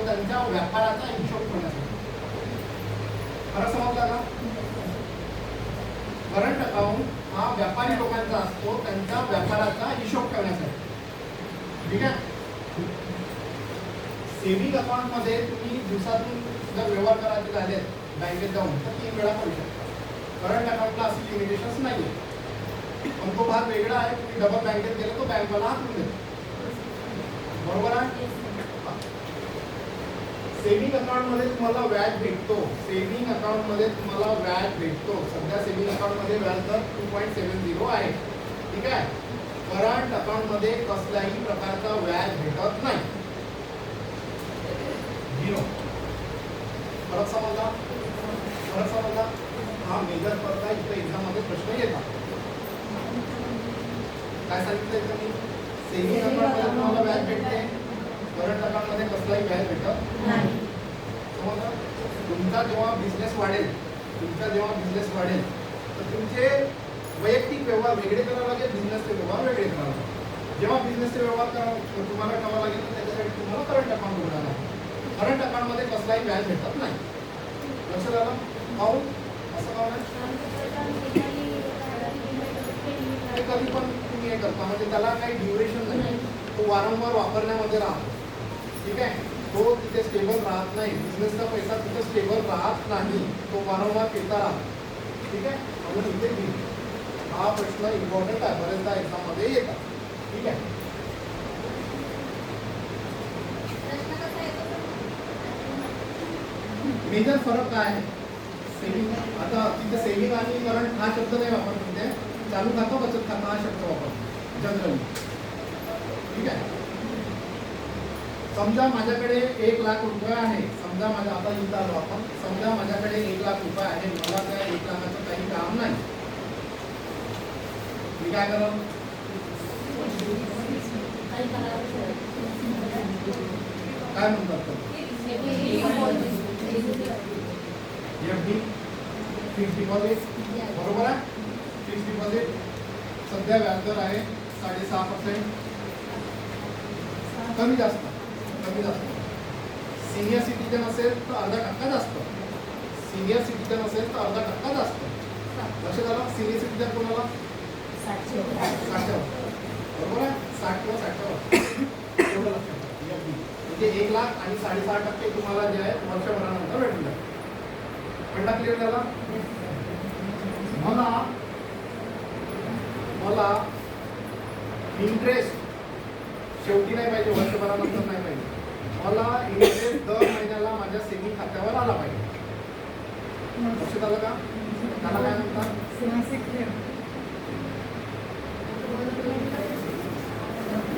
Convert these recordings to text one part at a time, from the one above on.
त्यांच्या व्यापाराचा हिशोब ठेवण्यासाठी. खरं समजला का? करंट अकाउंट हा व्यापारी लोकांचा असतो, त्यांच्या व्यापाराचा हिशोब ठेवण्यासाठी. ठीक आहे. सेव्हिंग अकाउंट मध्ये तुम्ही दिवसातून जर व्यवहार करायचे झाले बँकेत जाऊन तर 3 वेळा करू शकता. करंट अकाउंटला अशी लिमिटेशन्स नाही आहे, पण तो भाग वेगळा आहे. तुम्ही डबल बँकेत गेले तो बँकवाला हाकून देतो. बरोबर आहे. सेव्हिंग अकाउंट मध्ये तुम्हाला व्याज भेटतो. सेव्हिंग अकाउंट मध्ये तुम्हाला व्याज भेटतो. सध्या सेव्हिंग अकाउंट मध्ये व्याज दर 2.70 आहे. ठीक आहे. करंट अकाउंट मध्ये कसल्याही प्रकारचा व्याज भेटत नाही. 0. फरक समजला? फरक समजला? हा मेजर फरक आहे. इथे एक्झाम मध्ये प्रश्न येतात. काय सांगितलं तुम्ही? सेव्हिंग अकाउंट मध्ये तुम्हाला व्याज भेटते, करंट अकाउंट मध्ये कसलाही व्याज भेटत नाही. समजलं? तुमचा जेव्हा बिझनेस वाढेल तर तुमचे वैयक्तिक व्यवहार वेगळे करावे लागेल, बिझनेसचे व्यवहार वेगळे करावे लागेल. जेव्हा बिझनेसचे व्यवहार तुम्हाला करावा लागेल तर त्याच्यासाठी तुम्हाला करंट अकाउंट उघडावं लागेल. करंट अकाउंट मध्ये कसलाही व्याज भेटत नाही. लक्षात आलं? काऊन असं काऊन आहे? कधी पण तुम्ही हे करता म्हणजे त्याला काही ड्युरेशन नाही. तो वारंवार वापरण्यामध्ये राहतो. ठीक आहे. तो तिथे स्टेबल राहत नाही. बिझनेसचा पैसा तिथे स्टेबल राहत नाही. तो वारंवार फिरता राहतो. ठीक आहे. म्हणून इथे हा प्रश्न इम्पॉर्टंट आहे, बरेचदा एक्झाम मध्ये येतात. ठीक आहे. मेजर फरक काय आहे? सेव्हिंग, आता तिथे सेव्हिंग आणि करंट हा शब्द नाही वापरत, तिथे चालू खातं बचत खातं हा शब्द वापरतो जनरली. ठीक आहे. समजा माझ्याकडे 1 लाख रुपये आहे. समजा माझ्या आता इथं आलो आपण. समजा माझ्याकडे 1 लाख रुपये आहे. मला त्या 1 लाखाचं काही काम नाही. मी काय करू? काय म्हणतात? FD, fix deposit. बरोबर आहे. फिक्स डिपॉझिट सध्या व्याजदर आहे 6.5%. कमी जास्त सिनियर सिटीजन असेल तर अर्धा टक्का जास्त. सिनियर सिटीजन असेल तर अर्धा टक्का जास्त. लक्षात आलं? सिनियर सिटीजन कोणाला? 60. बरोबर आहे. 60 किंवा 60 एवढं लक्षात. म्हणजे 1 लाख आणि 6.5% तुम्हाला जे आहे वर्षभरानंतर भेटून जाईल. म्हणला क्लिअर झाला? मला इंटरेस्ट शेवटी नाही पाहिजे, वर्षभरानंतर नाही पाहिजे. मला इंटरेस्ट दर महिन्याला माझ्या सेव्हिंग खात्यावर आला पाहिजे. लक्षात आलं का? त्याला काय म्हणतात?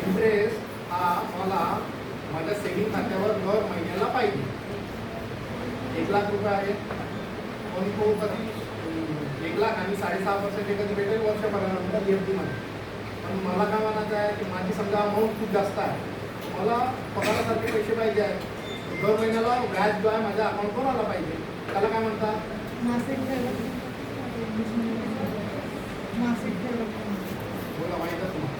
इंटरेस्ट हा मला माझ्या सेव्हिंग खात्यावर दर महिन्याला पाहिजे. 1 लाख रुपये आहे. कोणी कधी 1 लाख आणि 6.5% कधी भेटेल वर्षभरानंतर FD मध्ये. पण मला काय म्हणायचं आहे की माझी समजा अमाऊंट खूप जास्त आहे. मला पगारासारखे पैसे पाहिजे आहेत. दर महिन्याला व्याज जो आहे माझ्या अकाउंटवर आला पाहिजे. त्याला काय म्हणतात? बोला, माहित आहे तुम्हाला?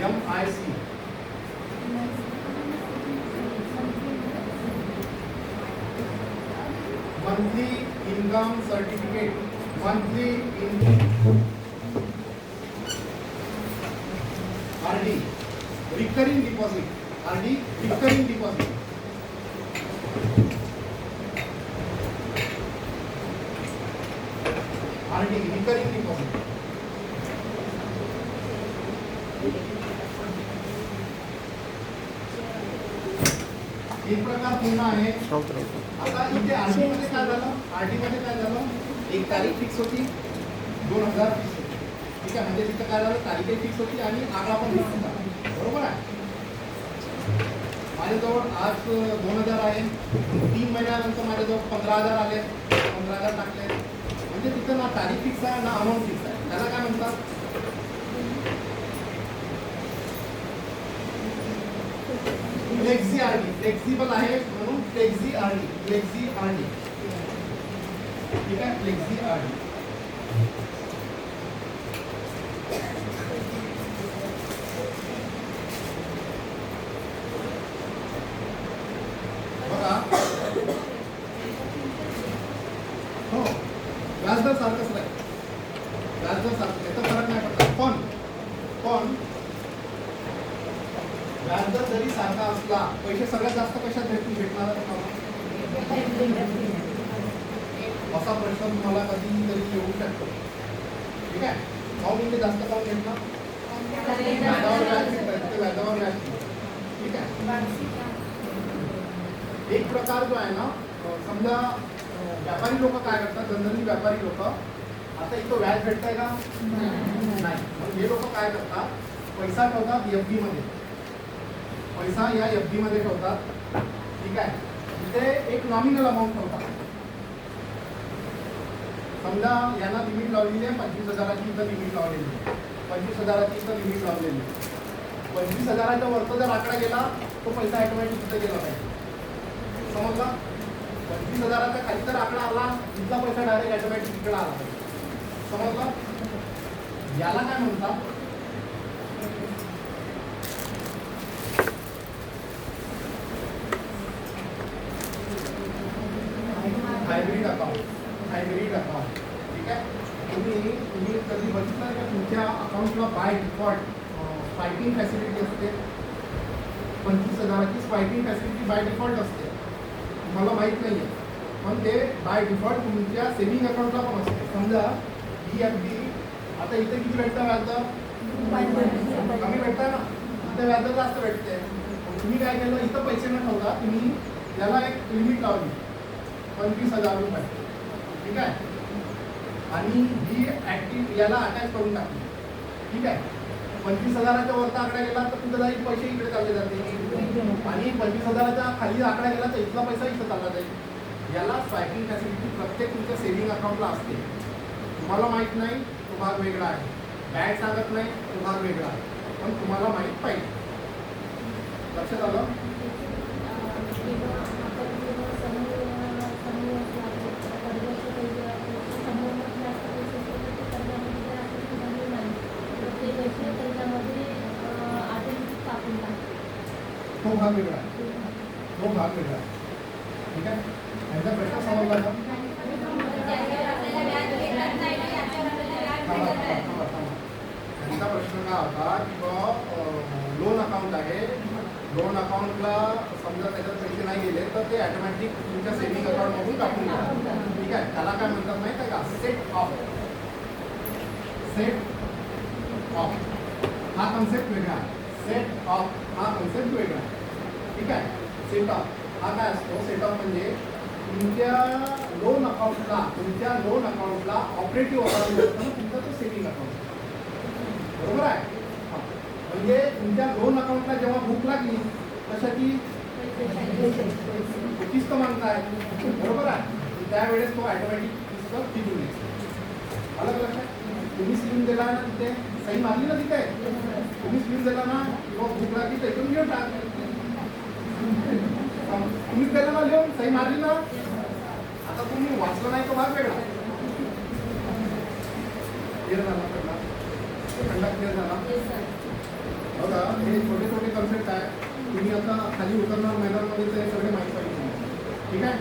MIC. Monthly income certificate. Monthly RD, recurring deposit. RD, recurring deposit. RD, recurring deposit. एक प्रकार पुन्हा आहे. आता इथे RD मध्ये काय झालं? एक तारीख फिक्स होती, 2000 फिक्स होती. ठीक आहे. म्हणजे तिथं काय झालं? तारीखही फिक्स होती आणि आकडा पण फिक्स होता. बरोबर आहे. माझ्याजवळ आज 2000 आहे. 3 महिन्यानंतर माझ्याजवळ 15,000 आले. 15,000 टाकले. म्हणजे तिथं ना तारीख फिक्स आहे ना अमाऊंट फिक्स आहे. त्याला काय म्हणतात? Flexi RD. फ्लेक्सिबल आहे म्हणून फ्लेक्सी RD. Flexi RD. ठीक आहे. Flexi RD. व्याजदर जरी सारखा असला, पैसे सगळ्यात जास्त कशात भेटणार असा प्रश्न तुम्हाला कधीतरी येऊ शकतो. ठीक आहे, काऊन ते जास्त काऊन भेटणार? व्याजावर व्याज भेटतात, ते व्याजावर व्याज. ठीक आहे. एक प्रकार जो आहे ना, समजा व्यापारी लोक काय करतात, जनरली व्यापारी लोक आता इथं व्याज भेटतंय का? नाही. मग हे लोक काय करतात, पैसा ठेवतात FD मध्ये. पैसा या FD मध्ये ठेवतात. ठीक आहे. इथे एक नॉमिनल अमाऊंट ठेवतात. समजा यांना लिमिट लावलेली आहे 25,000ची, इथं लिमिट लावलेली आहे 25,000ची, इथं लिमिट लावलेली आहे. 25,000च्या वरचा जर आकडा गेला तो पैसा ऑटोमॅटिक तिथे गेला पाहिजे. समजला? 25,000च्या खाली जर आकडा आला, इथला पैसा डायरेक्ट ऑटोमॅटिक तिकडे आला पाहिजे. समजला? याला काय म्हणतात? Hybrid account. Hybrid account. ठीक आहे. तुम्ही कधी बघितलं का तुमच्या अकाउंटला बाय डिफॉल्ट स्पायकिंग फॅसिलिटी असते? 25,000ची स्पायकिंग फॅसिलिटी बाय डिफॉल्ट असते. तुम्हाला माहीत नाही आहे, पण ते बाय डिफॉल्ट तुमच्या सेव्हिंग अकाउंटला पण असते. समजा ही FD आता इथे किती भेटतं व्याज? कमी भेटतं ना, इथे व्याज जास्त भेटते. तुम्ही काय केलं, इथं पैसे न ठेवता तुम्ही याला एक लिमिट लावली 25,000 रुपये. ठीक आहे. आणि ही ऍक्टिव्ह याला अटॅच करून टाकली. ठीक आहे. 25,000च्या वरचा आकडा गेला तर तुझं जाईल पैसे इकडे चालले जाते, आणि 25,000च्या खाली आकडा गेला तर इथला पैसा इथं चालला जाईल. याला स्पायकिंग फॅसिलिटी प्रत्येक तुमच्या सेव्हिंग अकाउंटला असते. तुम्हाला माहीत नाही तो भाग वेगळा आहे, बँक सांगत नाही तो भाग वेगळा आहे, पण तुम्हाला माहीत पाहिजे. लक्षात आलं? तो भाग वेगळा आहे, तो भाग वेगळा आहे. ठीक आहे. यांचा प्रश्न समजला का? यांचा प्रश्न काय होता की लोन अकाउंट आहे, लोन अकाउंटला समजा त्याच्यात पैसे नाही गेले तर ते ऑटोमॅटिक तुमच्या सेव्हिंग अकाउंटमधून कापून घ्या. ठीक आहे. त्याला काय म्हणतात माहिती आहे का? Set of. सेट ऑफ हा कन्सेप्ट वेगळा आहे. सेट ऑफ हा कन्सेप्ट वेगळा आहे. ठीक आहे. सेट ऑफ हा काय असतो? सेट ऑफ म्हणजे तुमच्या लोन अकाउंटला ऑपरेटिव्ह अकाउंट असतो, तुमचा तो सेव्हिंग अकाउंट. बरोबर आहे? म्हणजे तुमच्या लोन अकाउंटला जेव्हा भूक लागली कशाची? किस्त मागताय. बरोबर आहे? त्यावेळेस तो ऑटोमॅटिक किस्त तिथून येतो. अलग लक्षात? तुम्ही स्कीम दिला ना, तिथे सही मारली ना, तिथे तुम्ही स्कीम दिला ना, किंवा भूक लागली तर इथून घेऊन टाक. तुम्ही दिला ना लिहून, सही मारली ना, आता तुम्ही वाचलं नाही तो भाग वेगळा. क्लिअर झाला? खंडा क्लिअर झाला? बघा, हे छोटे छोटे कन्सेप्ट आहे. तुम्ही आता खाली उतरणार मैदानामध्ये ते सगळे माहीत पाहिजे. ठीक आहे.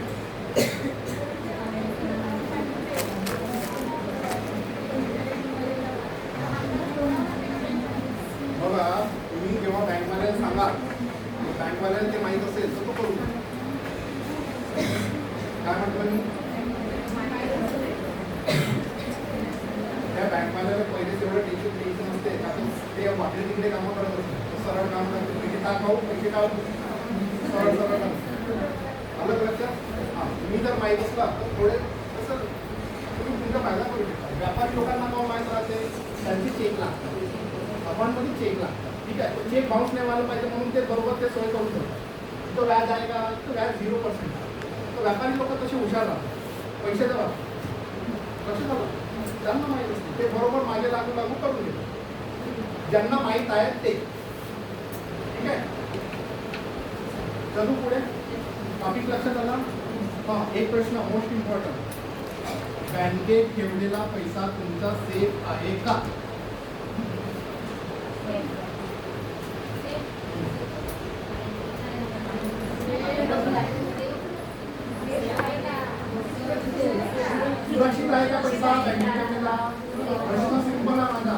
बघा, तुम्ही जेव्हा बँकवाल्याला सांगा, बँकवाल्याला ते माहीत असेल तर तो करू. काय म्हटलं मी? त्या बँकवाल्याला पहिले तेवढं टेन्शन नसते, कारण ते वाटले तिकडे कामं करत असते. सरळ काम करते, पैसे टाकाऊ, पैसे टाकू, सरळ सरळ काम. अलग लक्षात? हां, तुम्ही जर माहीत असला तर थोडे कसं तुम्ही तुमचा फायदा करू शकता. व्यापारी लोकांना केव्हा माहीत राहते? त्यांची चेक लागतात, अकाउंटमध्ये चेक लागतात. ठीक आहे. तो चेक बाउन्स नाही व्हायला पाहिजे म्हणून ते बरोबर ते सोय करून ठेवतात. तो व्याज आहे का? तो व्याज 0%. तर व्यापारी लोक तसे हुशार राहतात. पैसे जवळ लक्षात आलं? ज्यांना माहीत असते ते बरोबर मागे लागू करून घेतात. ज्यांना माहीत आहे ते. ठीक आहे. चलू पुढे. टॉपिक लक्षात आला? हां, एक प्रश्न मोस्ट इम्पॉर्टंट. बँकेत ठेवलेला पैसा तुमचा सेफ आहे का? सुरक्षित आहे का पैसा बँकेत ठेवलेला? प्रश्न सिंपल आहे माझा.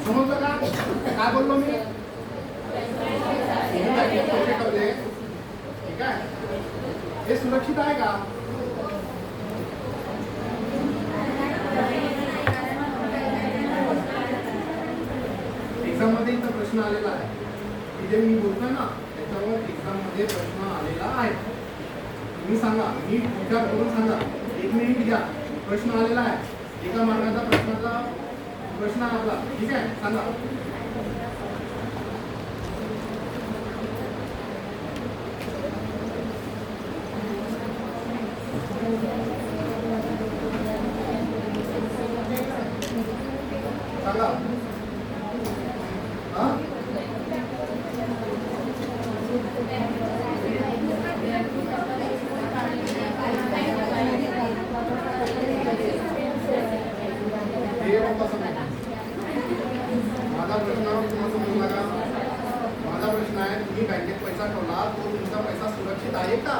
समजलं का? काय बोललो मी? हे सुरक्षित आहे का? एक्झाम मध्ये इथं प्रश्न आलेला आहे. इथे मी बोलतोय ना त्याच्यावर एक्झाम मध्ये प्रश्न आलेला आहे. तुम्ही सांगा, मी विचार करून सांगा. 1 मिनिट घ्या. प्रश्न आलेला आहे. एका मार्गाचा प्रश्न आपला. ठीक आहे, सांगा. सांगा. हा? माझा प्रश्न समजला का? माझा प्रश्न आहे, तुम्ही बँकेत पैसा ठेवला तो तुमचा पैसा सुरक्षित आहे का?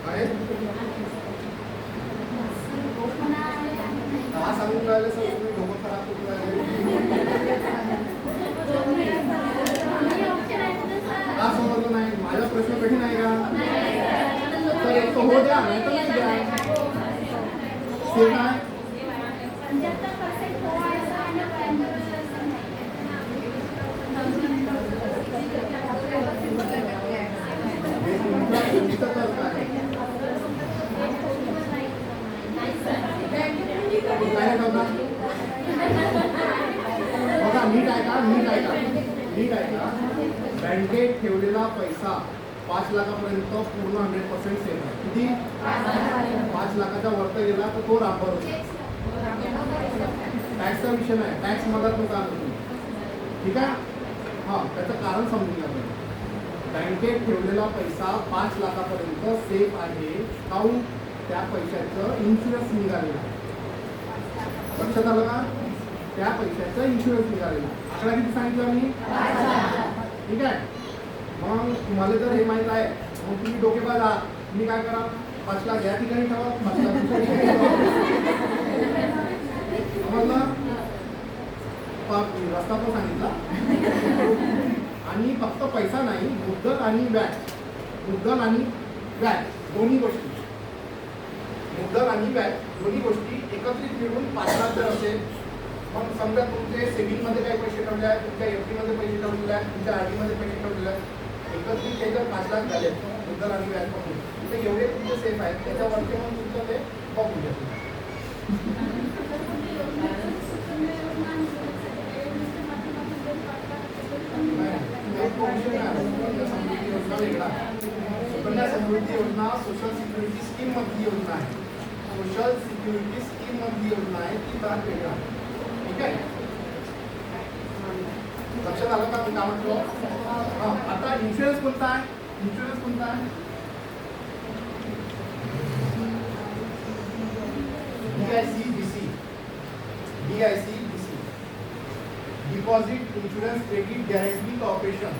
आहे? का सांगून राहिले सर तुम्ही? डोकं खराब करून राहिले. का समजलं नाही? माझा प्रश्न कठीण आहे का? तर एक तो हो द्या, नाही तर नाही द्या. ते काय? तुमचं तर काय? काय ठेवणार? बघा, नीट ऐका. बँकेत ठेवलेला पैसा 5 लाखापर्यंत पूर्ण 100% सेफ आहे. किती? 5 लाखाचा वरती गेला तर तो राबर होतो. टॅक्सचा विषय नाही, टॅक्स मदत नका तुम्ही. ठीक आहे. हां, त्याचं कारण समजून घ्या. बँकेत ठेवलेला पैसा 5 लाखापर्यंत सेफ आहे. काहून? त्या पैशाचं इन्शुरन्स निघालेला आहे. लक्षात आलं का? त्या पैशाचं इन्शुरन्स निघालेला. आकडा किती सांगितलं मी? ठीक आहे. मग तुम्हाला जर हे माहीत आहे, मग तुम्ही डोकेबाज आहात. तुम्ही काय करा? 5 लाख या ठिकाणी ठेवा, 5 लाख दुसऱ्या ठिकाणी ठेवा. समजलं? रस्ता पण सांगितला. आणि फक्त पैसा नाही, मुद्दल आणि व्याज दोन्ही गोष्टी. मुद्दल आणि व्याज दोन्ही गोष्टी एकत्रित मिळून 5 लाख जर असेल, मग समजा तुमचे सेव्हिंगमध्ये काही पैसे ठेवले आहेत, तुमच्या FD मध्ये पैसे ठेवलेले आहेत, तुमच्या RD मध्ये पैसे ठेवलेले आहेत, एकत्रित ते जर 5 लाख झाले मुद्दल आणि व्याज पकडून, तर एवढे तुमचे सेफ आहेत. त्याच्यावरती मग तुमचं ते बघू शकतो. सुकन्या समृद्धी योजना सोशल सिक्युरिटी स्कीम मधली योजना आहे. सोशल सिक्युरिटी स्कीम मधली योजना आहे, ती जरा वेगळा. ठीक आहे, लक्षात आलं का मी काय म्हणतो? आता इन्शुरन्स कोणता आहे? DICBC. Deposit insurance credit guarantee corporation.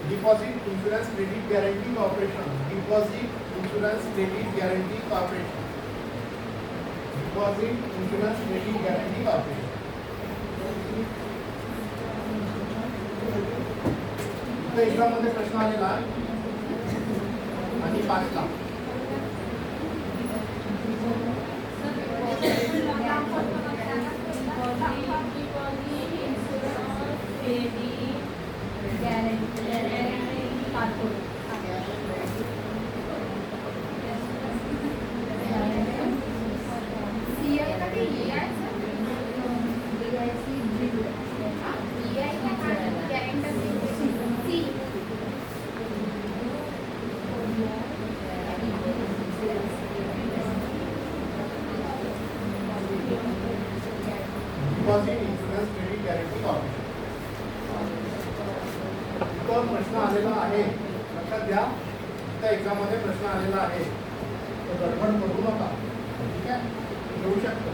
Deposit insurance credit guarantee corporation. Exam मध्ये प्रश्न आलेला आणि 5 lakh. Deposit insurance credit guarantee corporation. इथं प्रश्न आलेला आहे, लक्षात घ्या. त्या एक्झाम मध्ये प्रश्न आलेला आहे, तो गडबड करू नका. ठीक आहे, येऊ शकतो.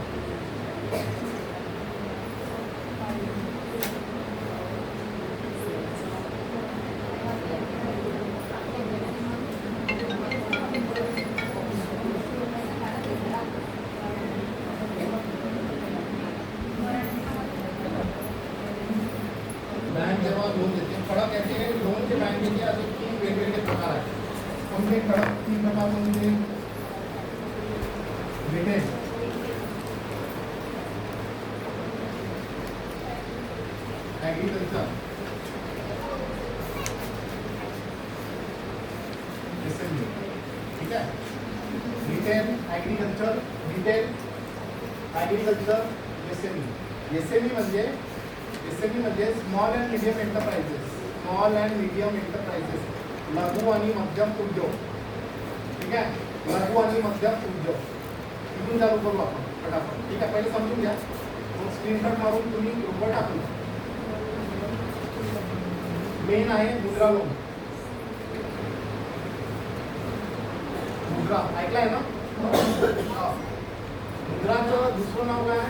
नाव म्हणजे रिटेन ॲग्रिकल्चर SME. ठीक आहे. रिटेल ॲग्रिकल्चर SME म्हणजे स्मॉल अँड मिडियम एंटरप्राइजेस लघु आणि मध्यम उद्योग. ठीक आहे. लघु आणि मध्यम उद्योग इथून चालू करू आपण फटाफट. ठीक आहे. पहिले समजून घ्या मग स्क्रीनशॉट मारून तुम्ही ग्रुपवर टाकून मेन आहे मुद्रा लोन. मुद्रा ऐकलाय ना. मुद्राचं दुसरं नाव काय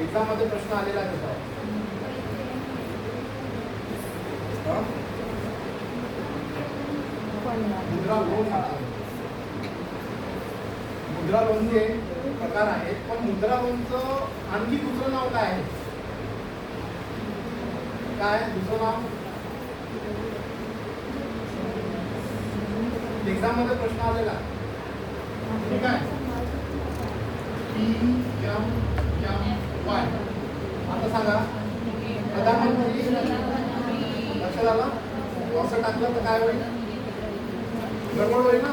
एक्झाम मध्ये प्रश्न आलेला आहे त्याचा. मुद्रा लोन. मुद्रा लोनचे प्रकार आहेत पण मुद्रा लोनचं आणखी दुसरं नाव काय आहे. काय दुसरं नाव एक्झाम मध्ये प्रश्न आलेला. ठीक आहे. PMY आता सांगा प्रधानमंत्री. लक्षात आलं. असं टाकलं तर काय होईल गडबड होईल ना.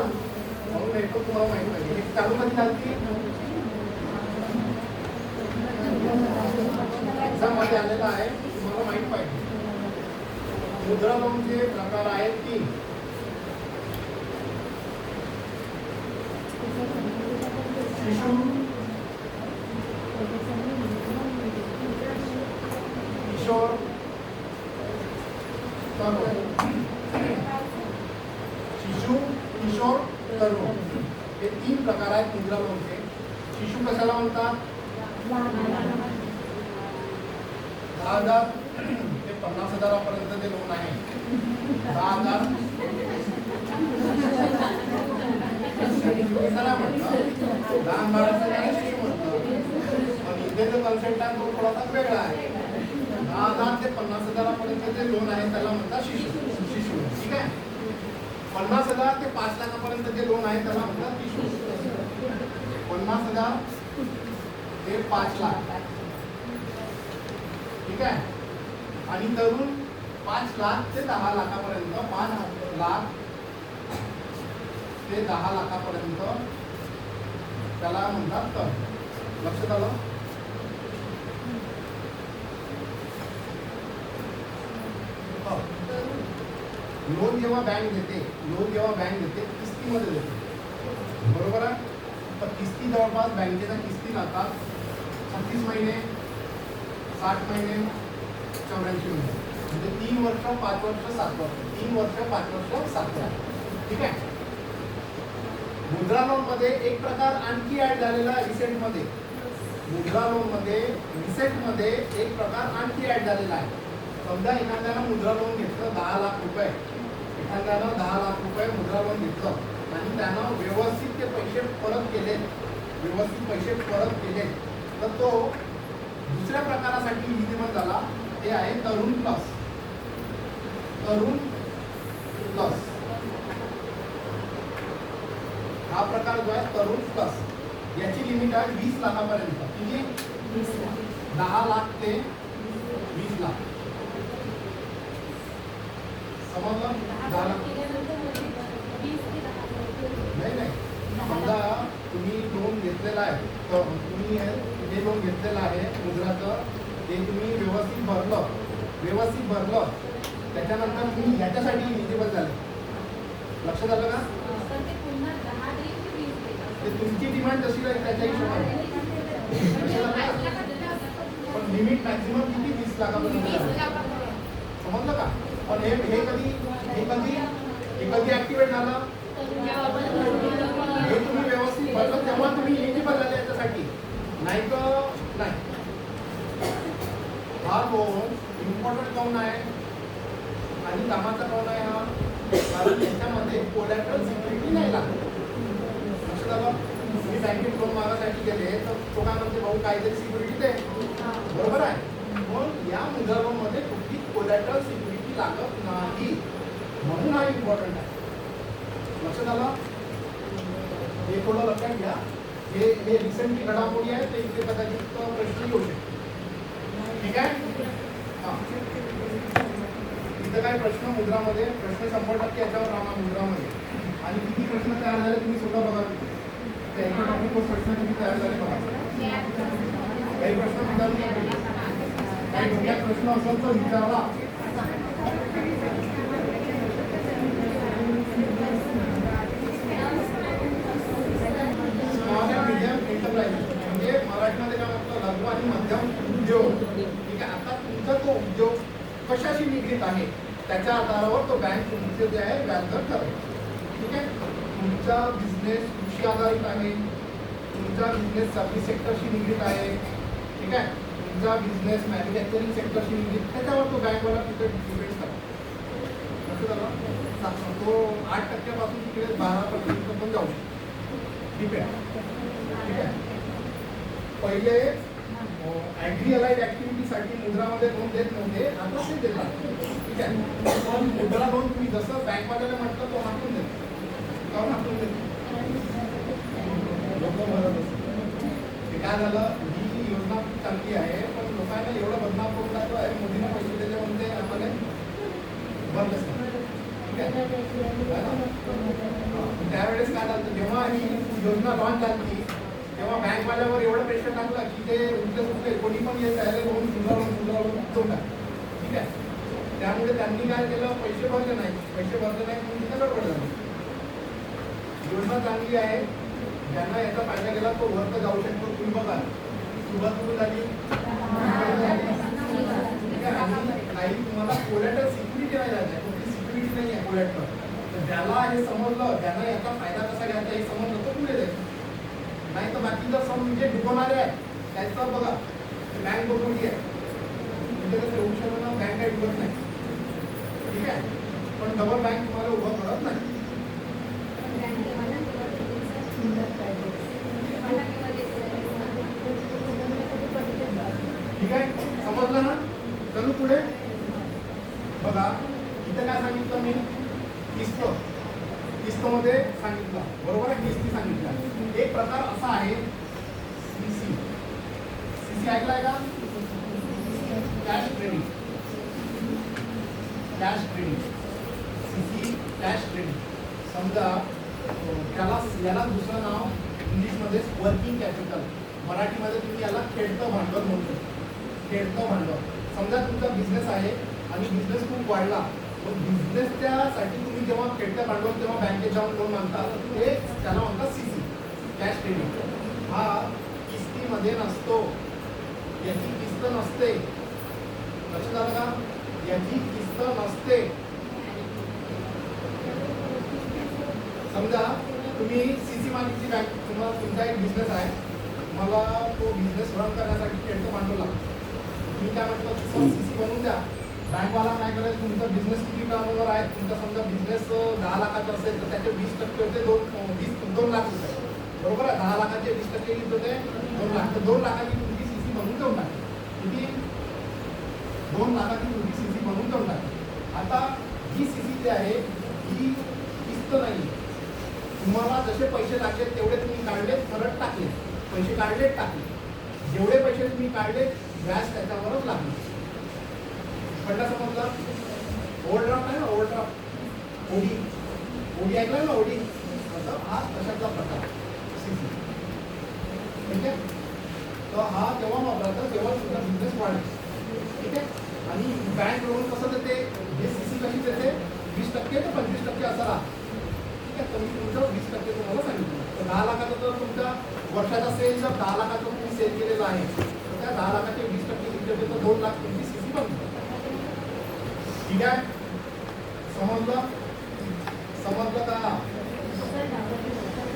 म्हणून नेटवर्क तुम्हाला माहिती पाहिजे. हे चालू कधी चालते एक्झाम मध्ये आलेला आहे तुम्हाला माहित पाहिजे. मुद्रा लोनचे प्रकार आहेत 3. शिशु किशोर तरुण. शिशु किशोर तरुण हे 3 प्रकार आहेत मुद्रा लोनचे. शिशु कशाला म्हणतात. 10,000 ते 50,000 ते लोन आहे. 10,000 कशाला म्हणतात. लहान बाळाचं शिशु म्हणतात पण इथे जो कन्सेप्ट आहे तो थोडासा वेगळा आहे. 10,000 ते 50,000 जे लोन आहे त्याला म्हणतात शिशु. ठीक आहे. 50,000 ते 5,00,000 जे लोन आहे त्याला म्हणतात शिशु. 50,000 ते 5,00,000. ठीक आहे. आणि तरुण 5,00,000 ते 10,00,000 5,00,000 ते 10,00,000 त्याला म्हणतात तरुण. लक्षात आलं. लोन जेव्हा बँक देते किस्तीमध्ये देते. बरोबर आहे. तर किस्ती जवळपास बँकेच्या किस्ती लागतात 36 महिने 60 महिने 84 महिने म्हणजे 3 वर्ष 5 वर्ष 7 वर्ष 3 वर्ष 5 वर्ष 7 वर्ष. ठीक आहे. मुद्रा लोन मध्ये एक प्रकार आणखी ऍड झालेला रिसेंटमध्ये. मुद्रा लोन मध्ये रिसेंटमध्ये एक प्रकार आणखी ऍड झालेला आहे. समजा एखाद्यानं मुद्रा लोन घेतलं 10 लाख रुपये. एखाद्यानं 10 लाख रुपये मुद्रा लोन घेतलं आणि त्यानं व्यवस्थित ते पैसे परत केले तर तो दुसऱ्या प्रकारासाठी इलिजिबल झाला. ते आहे तरुण प्लस. हा प्रकार जो आहे तरुण प्लस याची लिमिट आहे 20 लाखापर्यंत. किती 10 लाख ते 20 लाख. समजलं. 10 लाख नाही. समजा तुम्ही लोन घेतलेला आहे तर तुम्ही जे लोन घेतलेलं आहे मुद्राचं ते तुम्ही व्यवस्थित भरलं त्याच्यानंतर तुम्ही ह्याच्यासाठी इलिजिबल झाले. लक्षात आलं का. ते तुमची डिमांड जशी राहील त्याच्या हिशोबाने. पण लिमिट मॅक्झिमम किती 20 लाखापर्यंत. समजलं का. पण हे कधी ऍक्टिवेट झालं. हे तुम्ही व्यवस्थित भरलं तेव्हा तुम्ही इलिजिबल झाले याच्यासाठी. नाही तर नाही. हा लोन इम्पॉर्टंट काऊन आहे आणि कामाचा काऊन आहे हा कारण याच्यामध्ये कोलॅटरल सिक्युरिटी नाही लागत. लक्षात आलं. तुम्ही बँकेत लोन मागासाठी गेले तर तो काय म्हणते भाऊ काहीतरी सिक्युरिटी दे. बरोबर आहे. पण या मुद्रा लोन मध्ये कुठली कोलॅटरल सिक्युरिटी लागत नाही म्हणून हा इम्पॉर्टंट आहे. लक्षात आलं? हे थोडं लक्षात घ्या. हे रिसेंटली घडामोडी आहे, ते इथे कदाचित प्रश्न येऊ शकतो. ठीक आहे. हां, इथं काय प्रश्न मुद्रामध्ये, प्रश्न 100% याच्यावर राहणार मुद्रामध्ये. आणि किती प्रश्न तयार झाले तुम्ही स्वतः बघा. त्या एका टॉपिकवर प्रश्न किती तयार झाले बघा. काही प्रश्न विचारून काही डोक्यात प्रश्न असेल तर विचारा. म्हणजे मराठीमध्ये काय म्हटलं, लघु आणि मध्यम उद्योग. ठीक आहे. आता तुमचा तो उद्योग कशाशी निगडीत आहे त्याच्या आधारावर तो बँक तुमचे जे आहे व्याजदर ठरवेल. ठीक आहे. तुमचा बिझनेस कृषी आधारित आहे, तुमचा बिझनेस सर्व्हिस सेक्टरशी निगडीत आहे. ठीक आहे. तुमचा बिझनेस मॅन्युफॅक्चरिंग सेक्टरशी निगडीत, त्याच्यावर तो बँकवाला तिथे डिपेंड करतो. तो 8% पासून तिकडे 12% पण जाऊ शकतो. ठीक आहे. ठीक आहे. पहिले ॲग्री अलाइड ॲक्टिव्हिटीसाठी मुद्रामध्ये लोन देत नव्हते, आता ते देतात. ठीक आहे. पण मुद्रा लोन तुम्ही जसं बँकवाल्याला म्हटलं तो हाकून देतो. काहून हाकून देतो? लोक म्हणत असतात ते काय झालं, ही योजना खूप चांगली आहे पण लोकांना एवढं बदनाम करून टाकलं आहे, मोदीने पैसे दिले म्हणून ते आम्हाला बंदच नाही. ठीक आहे. त्यावेळेस काय झालं, जेव्हा ही योजना लॉन्च झाली तेव्हा बँकवाल्यावर एवढं प्रेशर टाकलं की ते उलटे कोणी पण येत आहे लोन सुधारून तोंडा. ठीक आहे. त्यामुळे त्यांनी काय केलं, पैसे भरले नाही म्हणून तिथे गडबड झाली. योजना चांगली आहे, ज्यांना याचा फायदा गेला तो वर तर जाऊ शकतो. तुम्ही बघा सुरुवात कुठून झाली. काही तुम्हाला कोलॅटरल सिक्युरिटी नाही द्यायचं आहे, कोणती सिक्युरिटी नाही आहे कोलॅटरल. तर ज्याला हे समजलं, ज्यांना याचा फायदा कसा घ्यायचा हे समजलं तर पुढे जायचं. नाही तर बाकी जर म्हणजे डुबवणारे आहे त्याचं बघा बँक बघून आहे होऊ शकत ना, बँक काही डुबत नाही. ठीक आहे. पण डबल बँक तुम्हाला उभं करत नाही. ठीक आहे. समजलं ना? चलू पुढे बघा. इथं काय सांगितलं मी, किस्तमध्ये सांगितलं, बरोबर आहे. किस्ती सांगितलं. एक प्रकार असा आहे सीसी ऐकलाय का? Cash trading. CC cash trading. समजा याला दुसरं नाव इंग्लिशमध्ये वर्किंग कॅपिटल, मराठीमध्ये तुम्ही याला खेळतं भांडवल म्हणू शकता. खेळतं भांडवल. समजा तुमचा बिझनेस आहे आणि बिझनेस खूप वाढला, बिझनेस त्यासाठी तुम्ही जेव्हा खेळतं भांडवल तेव्हा बँकेत जाऊन लोन मागता, ते त्याला म्हणतात सीसी कॅश ट्रेडिंग. हा किस्तीमध्ये नसतो, याची किस्त नसते. लक्षात आलं का? याची किस्त नसते. समजा तुम्ही सीसी मागितली बँक, तुम्हाला तुमचा एक बिझनेस आहे, मला तो बिझनेस रन करण्यासाठी खेळतं भांडवल लागतं. तुम्ही काय म्हटलं, सीसी बनवून द्या. बँकवाला काय करायचं, तुमचा बिझनेस किती टर्नओव्हर आहे, तुमचा समजा बिझनेस 10 लाखाचा असेल तर त्याचे 20% होते 2 लाख रुपये. बरोबर आहे. 10 लाखाचे 20% किती होते 2 लाख. तर 2 लाखाची तुमची सीसी बनवून देऊन टाका. किती? 2 लाखाची तुमची सीसी बनवून देऊन टाका. आता ही सीसी जी आहे ही किस्त नाही. तुम्हाला जसे पैसे लागले तेवढे तुम्ही काढले, परत टाकले, पैसे काढले टाकले, जेवढे पैसे तुम्ही काढले व्याज त्याच्यावरच लागले. कळलं? समजला? ओव्हरड्राफ्ट आहे ना, ओव्हरड्राफ्ट, ओडी ऐकलं ना, ओडी. हा तशातला प्रकार सीसी. ठीक आहे. तर हा तेव्हा वापरायचा जेव्हा तुमचा बिझनेस वाढेल. ठीक आहे. आणि बँक लोन कसं देते, हे सीसी कशी देते, 20% ते 25% असा राहा. ठीक आहे. तर मी तुमचं 20% तुम्हाला सांगितलं. तर 10 लाखाचा तर तुमचा वर्षाचा सेल जर 10 लाखाचा तुम्ही सेल केलेला आहे तर त्या 10 लाखाचे 20% तुमच्या तर 2 लाख तुमची सीसी बनते. ठीक आहे. समजलं का?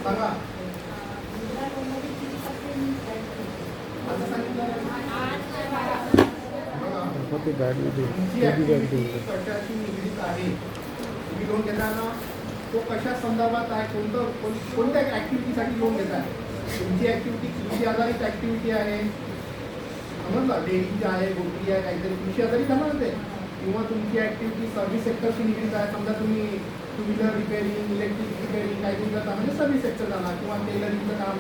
सांगा. आता सांगितलं कशाशी निगडीत आहे. तुम्ही लोन घेताना तो कशा संदर्भात आहे, कोणत्या ऍक्टिव्हिटीसाठी लोन घेत आहे. तुमची ऍक्टिव्हिटी कृषी आधारित ऍक्टिव्हिटी आहे, समजलं, डेअरीची आहे, गोटरी आहे, काहीतरी कृषी आधारित आहे ना ते. किंवा तुमची ऍक्टिव्हिटी सर्व्हिस सेक्टरशी निगडीत आहे. समजा तुम्ही two wheeler repairing, electric repairing, काही तुमचं काम म्हणजे सर्व्हिस सेक्टर झाला किंवा टेलरिंगचं काम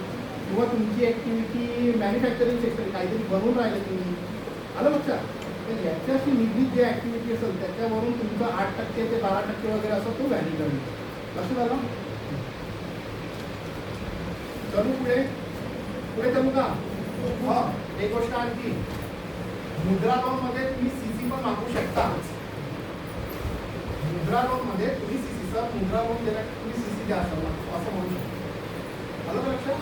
किंवा तुमची ॲक्टिव्हिटी मॅन्युफॅक्चरिंग सेक्टर, काहीतरी बनवून राहिले तुम्ही, आलं लक्षात. तर याच्याशी निगडीत जे ॲक्टिव्हिटी असेल त्याच्यावरून तुमचं 8% ते 12% वगैरे असं तो व्हॅल्यू करेल. लक्षात आलं. चलू पुढे पुढे चलू का. हा, एक गोष्ट आणखी, मुद्रा लोनमध्ये तुम्ही सीसी पण मागू शकता. मुद्रा लोनमध्ये तुम्ही सीसी, सर मुद्रा लोन देण्यासाठी तुम्ही सीसी द्या असं म्हणू शकता. आलं का लक्षात.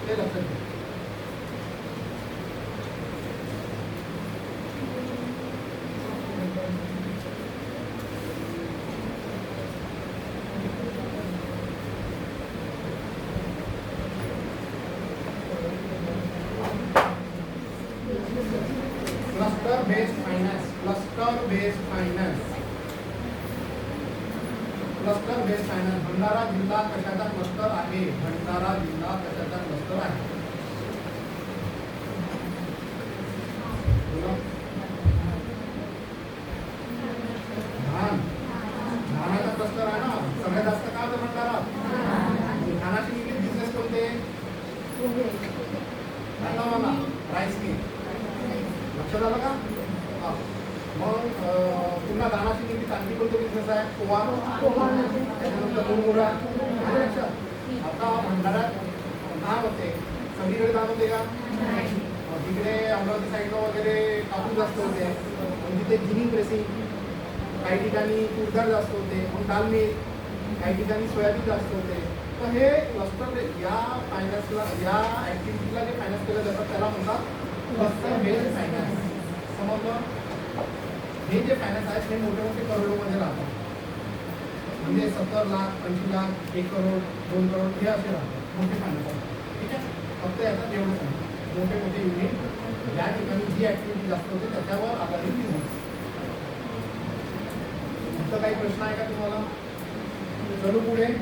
ते लक्षात घ्या. Cluster based finance, cluster based finance, cluster based finance. Bhandara जिल्हा कशाचा क्लस्टर आहे. भंडारा जिल्हा कशाचा क्लस्टर आहे. धान, धानाचा क्लस्टर आहे ना. सगळ्यात जास्त का होतं भंडारा. धानाची निगडीत बिझनेस कोणते. आता मला राईस मिल. लक्षात आलं का. मग पुन्हा धानाची निगडीत आणखी कोणते बिझनेस आहे. पोहा, त्याच्यानंतर मुरमुरा. लक्षात. आता भंडाऱ्यात धान होते, सगळीकडे धान होते का. तिकडे अमरावती साईडला वगैरे कापूस जास्त होते, मग तिथे जिनिंग प्रेसिंग, काही ठिकाणी तूरदाळ जास्त होते, मग दाल मिल, काही ठिकाणी सोयाबीन जास्त होते. तर हे क्लस्टर या फायनान्सला, या ॲक्टिव्हिटीला जे फायनान्स केलं जातं त्याला म्हणतात क्लस्टर बेस्ड फायनान्स. समजलं. हे जे फायनान्स आहेत हे मोठे मोठे करोडोमध्ये राहतात. म्हणजे 70 लाख, 80 लाख, 1 करोड, 2 करोड हे असे राहतात मोठे फायनान्स आहेत. ठीक आहे. फक्त याचा एवढं सांगितलं, मोठे मोठे युनिट या ठिकाणी जी ॲक्टिव्हिटी जास्त होते त्याच्यावर आधारित बिझनेस. फक्त काही प्रश्न आहे का तुम्हाला. चलू पुढे.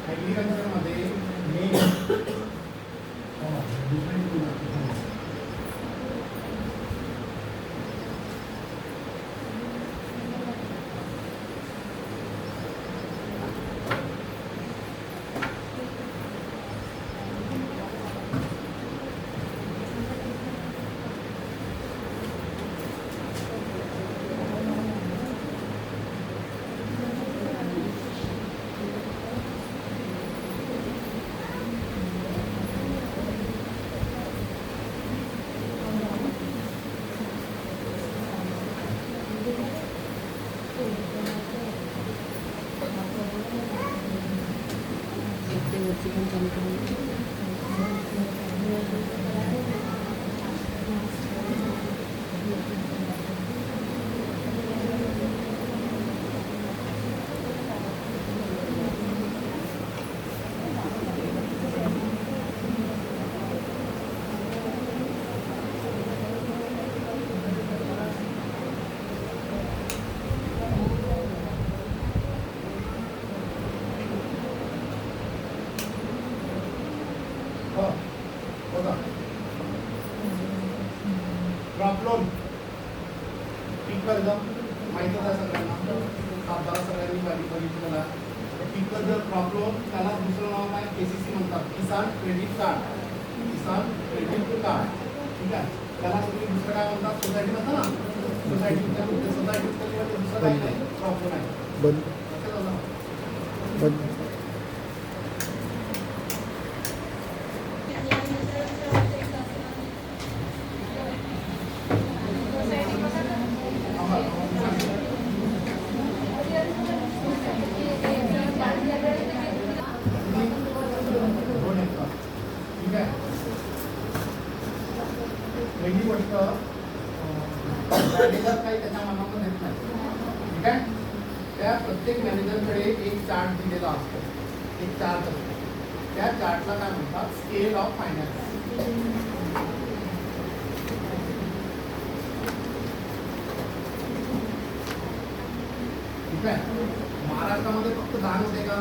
ॲग्रिकल्चरमध्ये क्रॉप लोन, पीक कर्ज माहितच आहे सगळ्यांना. सातबारा सगळ्यांनी बघितलेला. पीक कर्ज क्रॉप लोन, त्याला दुसरं नाव काय KCC म्हणतात, किसान क्रेडिट कार्ड. किसान क्रेडिट कार्ड. ठीक आहे. त्याला तुम्ही दुसरं काय म्हणतात, सोसायटी म्हणता ना. सोसायटी दुसरं काही नाही, क्रॉप लोन आहे. बंद. प्रत्येक मॅनेजरकडे एक चार्ट दिलेला असतो, एक चार्ट असतो. त्या चार्टला काय म्हणतात? Scale of finance. ठीक आहे. महाराष्ट्रामध्ये फक्त धान होते का?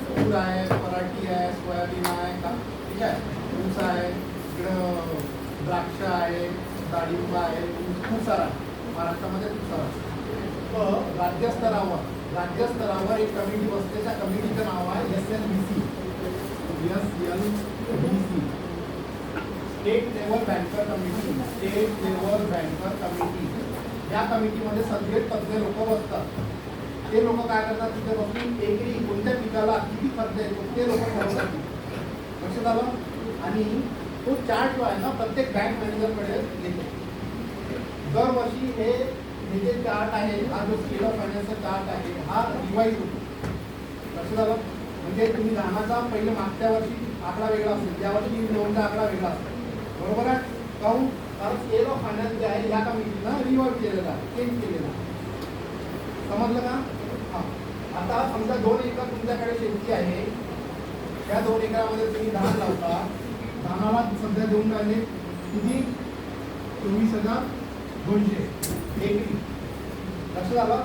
तूर आहे, पराठी आहे, सोयाबीन आहे का? ठीक आहे. ऊस आहे, इकडं द्राक्ष आहे, डाळिंब आहे, खूप सारा महाराष्ट्रामध्ये खूप सारा. राज्यस्तरावर एक कमिटी बसते. त्या कमिटीचं नाव आहे SLBC. State level banker committee. State level banker committee. या कमिटीमध्ये सगळे तज्ञ लोक बसतात. ते लोक काय करतात? तिथे बसून एकरी कोणत्या पिकाला किती खर्च येतो ते लोक ठरवतात. लक्षात आलं? आणि तो चार्ट जो आहे ना प्रत्येक बँक मॅनेजरकडे येतो. दरवर्षी हे जे चार्ट आहे, हा जो स्केल ऑफ फायनान्सचा चार्ट आहे, हा रिवाईज होतो. लक्षात आलं? म्हणजे तुम्ही धानाचा पहिले मागच्या वर्षी आकडा वेगळा असेल, त्या वर्षी लोनचा आकडा वेगळा असेल. बरोबर आहे? काहून? कारण स्केल ऑफ फायनान्स जे आहे या कमिटीनं रिवाईज केलेला आहे, चेंज केलेला आहे. समजलं का? हां. आता समजा 2 एकर तुमच्याकडे शेती आहे. त्या 2 एकरामध्ये तुम्ही धान लावता. धानाला सध्या देऊन राहिले किती? 24,200 एकरी. लक्षात आलं?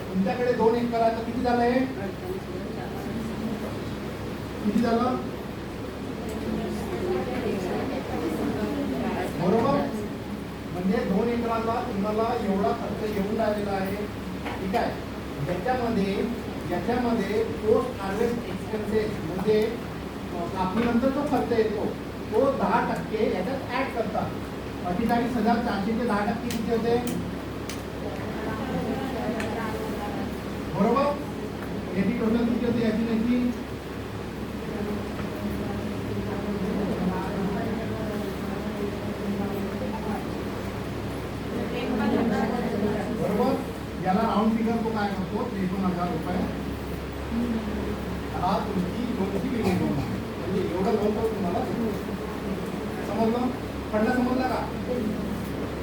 तुमच्याकडे 2 एकर आहे तर किती झालं आहे? किती झालं? बरोबर. म्हणजे 2 एकराला तुम्हाला एवढा खर्च येऊन राहिलेला आहे. ठीक आहे. याच्यामध्ये पोस्ट हार्वेस्ट एक्सपेन्सेस म्हणजे कापणीनंतर जो खर्च येतो तो 10% याच्यात ऍड करतात. 48,400 चे 10% किती होते? बरोबर. याची टोटल किती होते? याची नाही बरोबर. याला राऊंड फिगर तो काय करतो? 53,000 रुपये. हा तुमची लोनची लिमिट लोन आहे. म्हणजे एवढं लोन तर तुम्हाला समजलं? पडला समजला का?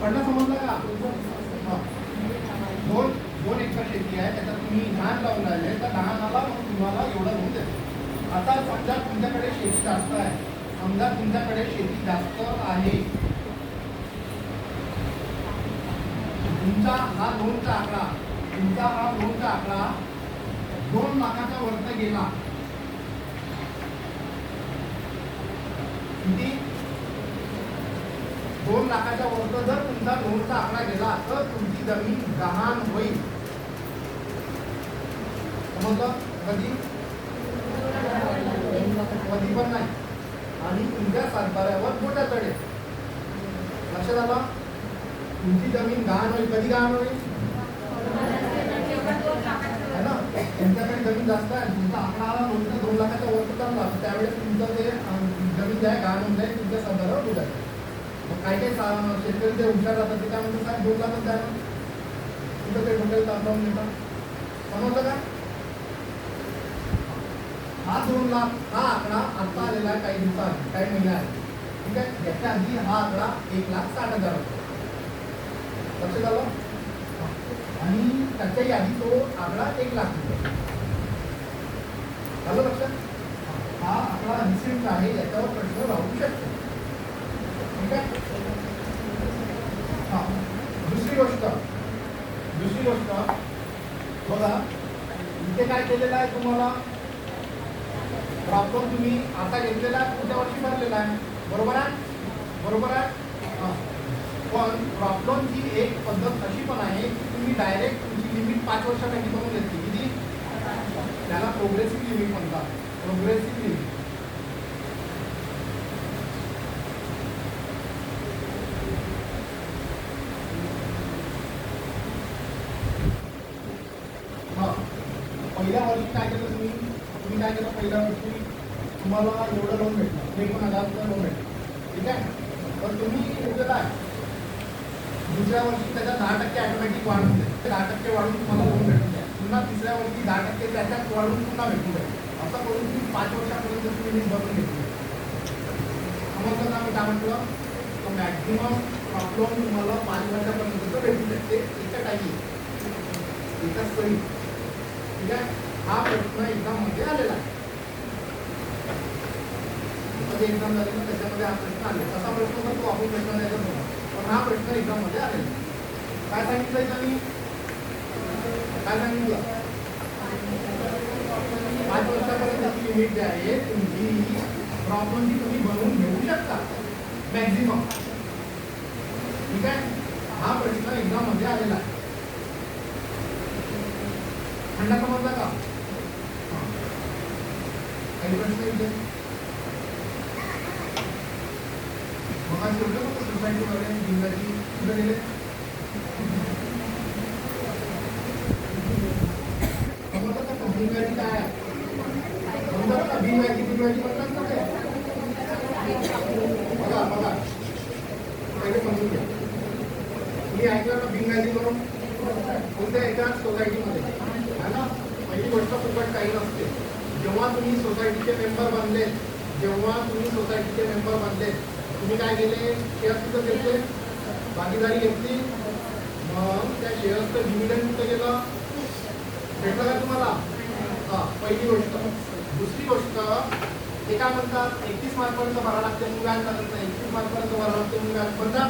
पडला समजला का? दोन एकर शेती आहे, त्याच्यात तुम्ही धान लावून राहिले तर धानाला मग तुम्हाला एवढं लोन देतो. आता समजा तुमच्याकडे शेती जास्त आहे, समजा तुमच्याकडे शेती जास्त आहे, तुमचा हा लोनचा आकडा 2 लाखाच्या वरती गेला. किती? 2 लाखाच्या वरती जर तुमचा लोनचा आकडा गेला तर तुमची जमीन गहाण होईल. समजलं? कधी पण नाही. आणि तुमच्या सातबाऱ्यावर मोठ्या चढेल. लक्षात आलं? तुमची जमीन गहाण होईल. कधी गहाण होईल? है ना? तुमच्याकडे जमीन जास्त आहे, तुमचा आकडा आला 2 लाखाच्या वरती चालला, त्यावेळेस तुमचं ते जमीन जे आहे गहाण होऊन जाईल, तुमच्या सातबाऱ्यावर उद्या. मग काही शेतकरी जे हुशार राहतात ते काय म्हणतात? साहेब 2 लाखच द्या ना. तुमचं ते डोक्याला ताप लावून देतात. समजलं का? हा 2 लाख हा आकडा आता आलेला आहे काही दिवसात, काही महिन्यात. ठीक आहे. याच्या आधी हा आकडा 1,60,000 होता. लक्षात आलं? आणि त्याच्याही आधी तो आकडा 1 लाख होता. झालं लक्षात? हा आकडा रिसेंट आहे, याच्यावर प्रश्न राहू शकतो. ठीक आहे. हा. दुसरी गोष्ट बघा, इथे काय केलेलं आहे तुम्हाला? क्रॉप लोन तुम्ही आता घेतलेला आहे, पुढच्या वर्षी भरलेला आहे. बरोबर आहे? पण क्रॉप लोनची एक पद्धत अशी पण आहे की तुम्ही डायरेक्ट तुमची लिमिट 5 वर्षासाठी करून घेतली. किती? त्याला प्रोग्रेसिव्ह लिमिट म्हणतात. Progressive limit. पहिल्या वर्षी काय केलं तुम्ही काय केलं? पहिल्या वर्षी तुम्हाला एवढं लोन भेटलं, 53,000 लोन भेटलं. ठीक आहे. पण तुम्ही घेतलेलं आहे. दुसऱ्या वर्षी त्याच्या 10% ऑटोमॅटिक वाढून जाईल. 10% वाढून तुम्हाला लोन भेटून जाईल. पुन्हा तिसऱ्या वर्षी 10% त्याच्यात वाढून पुन्हा भेटून जाईल. असं करून तुम्ही 5 वर्षापर्यंत तुम्ही लिमिट भरून घेतली. समजलं ना मी काय म्हटलं? तर मॅक्झिमम क्रॉप लोन तुम्हाला 5 वर्षापर्यंत भेटून जाईल. ते एका टाईम एकाच वेळी ठीक आहे. हा प्रश्न एक्झाम मध्ये आलेला आहे. एक्झाम झाली ना त्याच्यामध्ये हा प्रश्न आले. तसा प्रश्न तर तो आपण प्रश्न द्यायचा नव्हता, पण हा प्रश्न एक्झाम मध्ये आलेला. काय सांगितलंय त्यांनी? काय सांगितलं? 5 वर्षापर्यंतची लिमिट जी आहे तुमची प्रॉपर्टी तुम्ही बनवून घेऊ शकता मॅक्झिमम. ठीक आहे. हा प्रश्न एक्झाम मध्ये आलेला आहे. खंडा समजला का? काही प्रश्न विचार मग सोसायटी मध्ये इंग्रजी कुठे गेले? इंग्रजी काय आहे? म्हणतात का बिनवाजी बिनवाजी म्हणतात ना ते. बघा बघा पहिले समजून घ्या. मी ऐकलं ना बिनवाजी म्हणून कोणत्या एका सोसायटीमध्ये है ना. पहिली गोष्ट फुकट काही नसते. जेव्हा तुम्ही सोसायटीचे मेंबर बनले, तुम्ही काय केले? शेअर्स तिथं घेतले, भागीदारी घेतली, मग त्या शेअर्सचं डिव्हिडंड कुठं गेलं? भेटलं का तुम्हाला? हा पहिली गोष्ट. दुसरी गोष्ट ते काय म्हणतात 31 मार्चपर्यंत भरावं लागते म्हणून व्याज लागत नाही. 31 मार्चपर्यंत भरावं लागते म्हणून व्याज म्हणतात.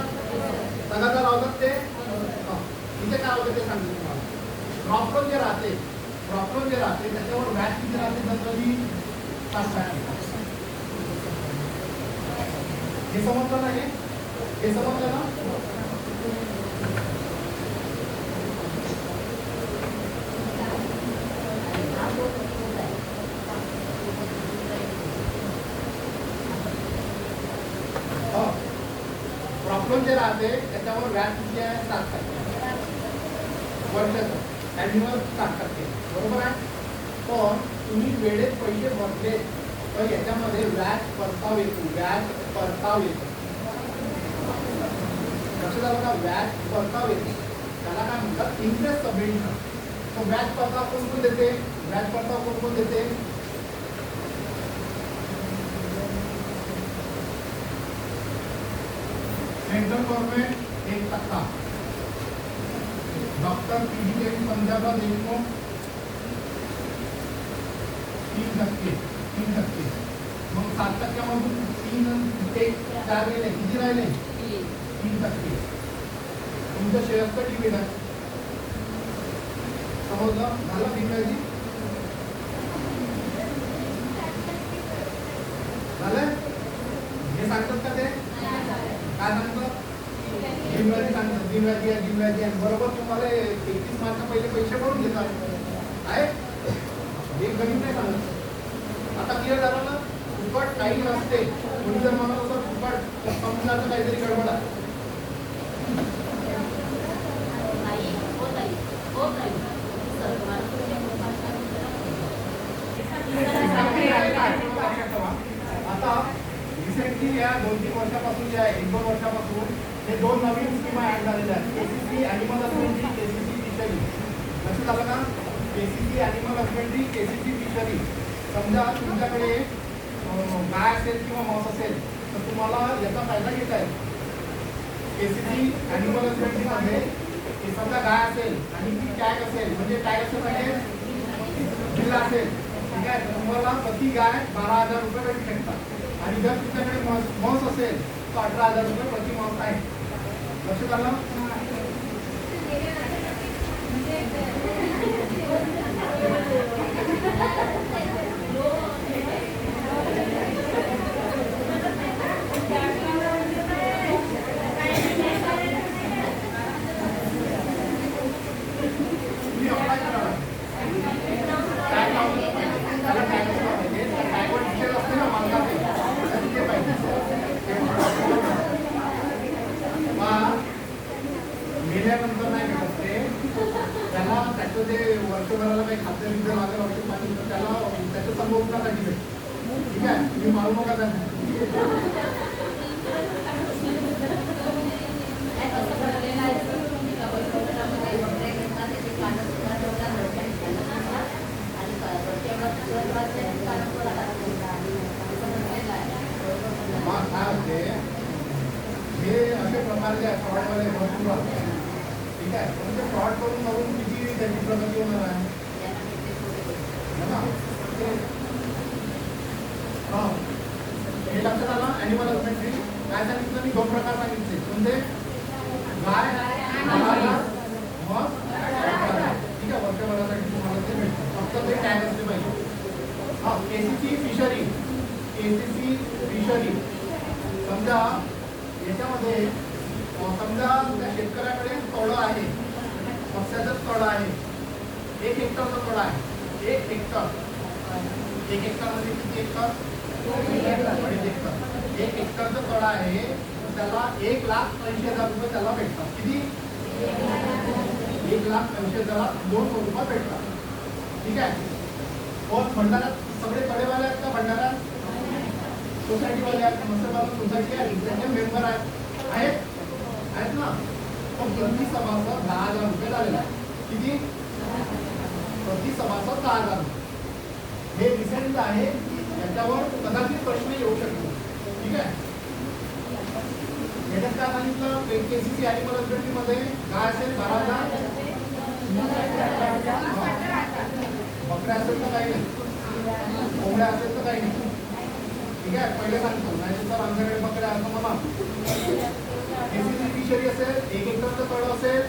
सगळ्याचा लावतात ते. इथे काय होतं ते सांगतो तुम्हाला. ड्रॉप जे राहते त्याच्यावर व्याज किती राहते? जनरली 7%. हे समजलं ना? हे समजलं ना? प्रॉब्लेम जे राहते त्याच्यावर व्याज किती आहे? 7% वर्षाचं. ॲन्युअल 7%. बरोबर आहे. पण तुम्ही वेळेत पैसे भरले तर याच्यामध्ये व्याज परताव येतो. लक्षात आलं का? व्याज परताव येतो. त्याला काय म्हणतात? Interest subvention. तो व्याज परताव कोण देते? कोण देते? Central government 1%. Doctor PG Panjabrao Deshmukh 3%. मग 7%मधून 4 गेले. किती राहिले? 3%. तुमचं शेअर्सचं डिव्हिडंड. समजलं? झालं बिनवाजी? झालं? हे सांगतात का ते? काय सांगतात? बिनवाजी सांगतात. बिनवाजी आहे. बरोबर तुम्हाला 31 मार्च पहिले पैसे भरून घेतात आहे. हे गणित नाही सांगत. आता क्लिअर झालं ना? फुकट काही नसते. कोणी जर म्हणत असं फुकट समजायचं काहीतरी गडबड आहे. आता रिसेंटली या 2-3 वर्षापासून जे आहे 1-2 वर्षापासून हे 2 नवीन स्कीमा ऍड झालेल्या आहेत. KCC animal husbandry, KCC fishery. लक्षात आलं का? KCC animal husbandry, KCC fishery. समजा तुमच्याकडे गाय असेल किंवा म्हस असेल तर तुम्हाला याचा फायदा घेता येईल. केसीसी ॲनिमल हजबंड्रीमध्ये समजा गाय असेल आणि ती टॅग असेल, म्हणजे टॅग असेल म्हणजे जिल्हा असेल. ठीक आहे. तुम्हाला प्रति गाय 12,000 रुपये भेटू शकतात. आणि जर तुमच्याकडे म्हस असेल तर 18,000 रुपये प्रति म्हस आहे. लक्षात आलं? मेल्यानंतर नाही भेटत ते. त्याला त्याचं जे वर्षभराला काही खाद्य विद्या लागेल औषध पाणी त्याला त्याच्या संगोपनासाठी भेटतं. ठीक आहे. तुम्ही मारू नका त्यांना. काय होते हे असे प्रकार जे फ्रॉडवाले भरपूर असतात. ठीक आहे. म्हणजे फ्रॉड करून किती त्याची प्रगती होणार आहे. हे लक्षात आलं. ॲनिमल हजबंड्री काय सांगितलं मी, 2 प्रकार सांगितले कोणते, गाय मग ठीक आहे. वर्षभरासाठी तुम्हाला ते भेटतं, फक्त ते टॅग असले पाहिजे. हा केसीसी फिशरी, केसीसी फिशरी समजा याच्यामध्ये समजा त्या शेतकऱ्याकडे तळं आहे, मत्स्याचंच तळं आहे, 1 हेक्टरचं तळं आहे. 1 हेक्टर, 1 हेक्टर म्हणजे किती हेक्टर, 2.5 हेक्टर. 1 हेक्टरचं तळं आहे, त्याला 1,80,000 रुपये त्याला भेटतात. किती, 1,80,000, 2 रुपये भेटतात. ठीक आहे. और भंडाऱ्यात सगळे तळेवाले आहेत का, भंडाऱ्यात सोसायटीवाले आहेत, मत्स्यपालन सोसायटी आहे, त्यांचे मेंबर आहेत ना. तो प्रति सभासद 10,000 रुपये झालेला आहे. किती, प्रति सभासद 10,000 रुपये. हे रिसेंट आहे, याच्यावर कदाचित प्रश्न येऊ शकतो. ठीक आहे. याच्यात काय सांगितलं, केसीसी ॲनिमल हजबंड्रीमध्ये काय असेल, 12,000, बकऱ्या असेल तर काही नाही, कोंबड्या असेल तर काही नाही. ठीक आहे. पहिले सांगतो, नाही तर आमच्याकडे बकऱ्या असं म्हणा. केसीसी फिशरी असेल, 1 हेक्टरचं तळं असेल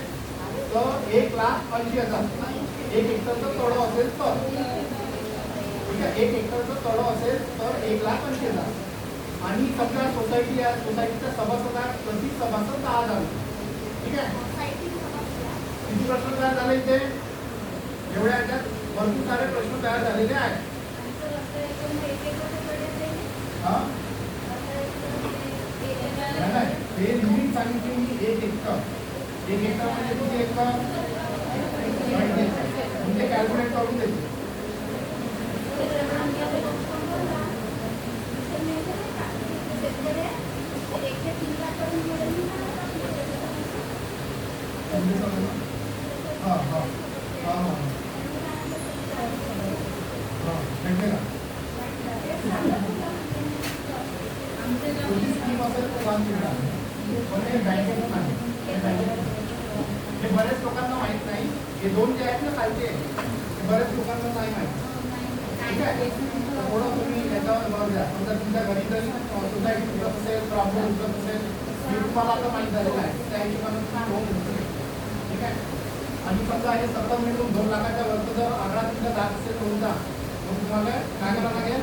तर 1,80,000. 1 हेक्टरचं तळं असेल तर, ठीक आहे, 1 हेक्टरचं तळं असेल तर 1,80,000. आणि समजा सोसायटी आहे, सोसायटीच्या सभासद आहे, प्रति सभासद 10,000. ठीक आहे. किती प्रश्न तयार झाले इथे, एवढ्या याच्यात भरपूर सारे प्रश्न तयार झालेले आहेत. हा नाही, हे लिमिट सांगितली मी, 1 हेक्टर. 1 हेक्टर म्हणजे किती हेक्टर, म्हणजे कॅल्क्युलेट करून देते. भेटले का, स्कीम असेल तर पण हे बँकेतून आहे. हे बरेच लोकांना माहीत नाही. हे 2 जे आहेत ना खालचे, हे बरेच लोकांना नाही माहीत. ठीक आहे. थोडं तुम्ही याच्यावर भर द्या. समजा तुमच्या घरी जरी सोसायटी उठत असेल, प्रॉब्लेम उठत असेल, हे तुम्हाला आता माहीत झालेलं आहे, त्या हिशोबाने तुम्ही लोन घेऊ शकता. ठीक आहे. आणि समजा हे 70 मिळून 2 लाखाच्या वरचा जर आकडा तुमचा जात असेल लोनचा, मग तुम्हाला काय करावं लागेल,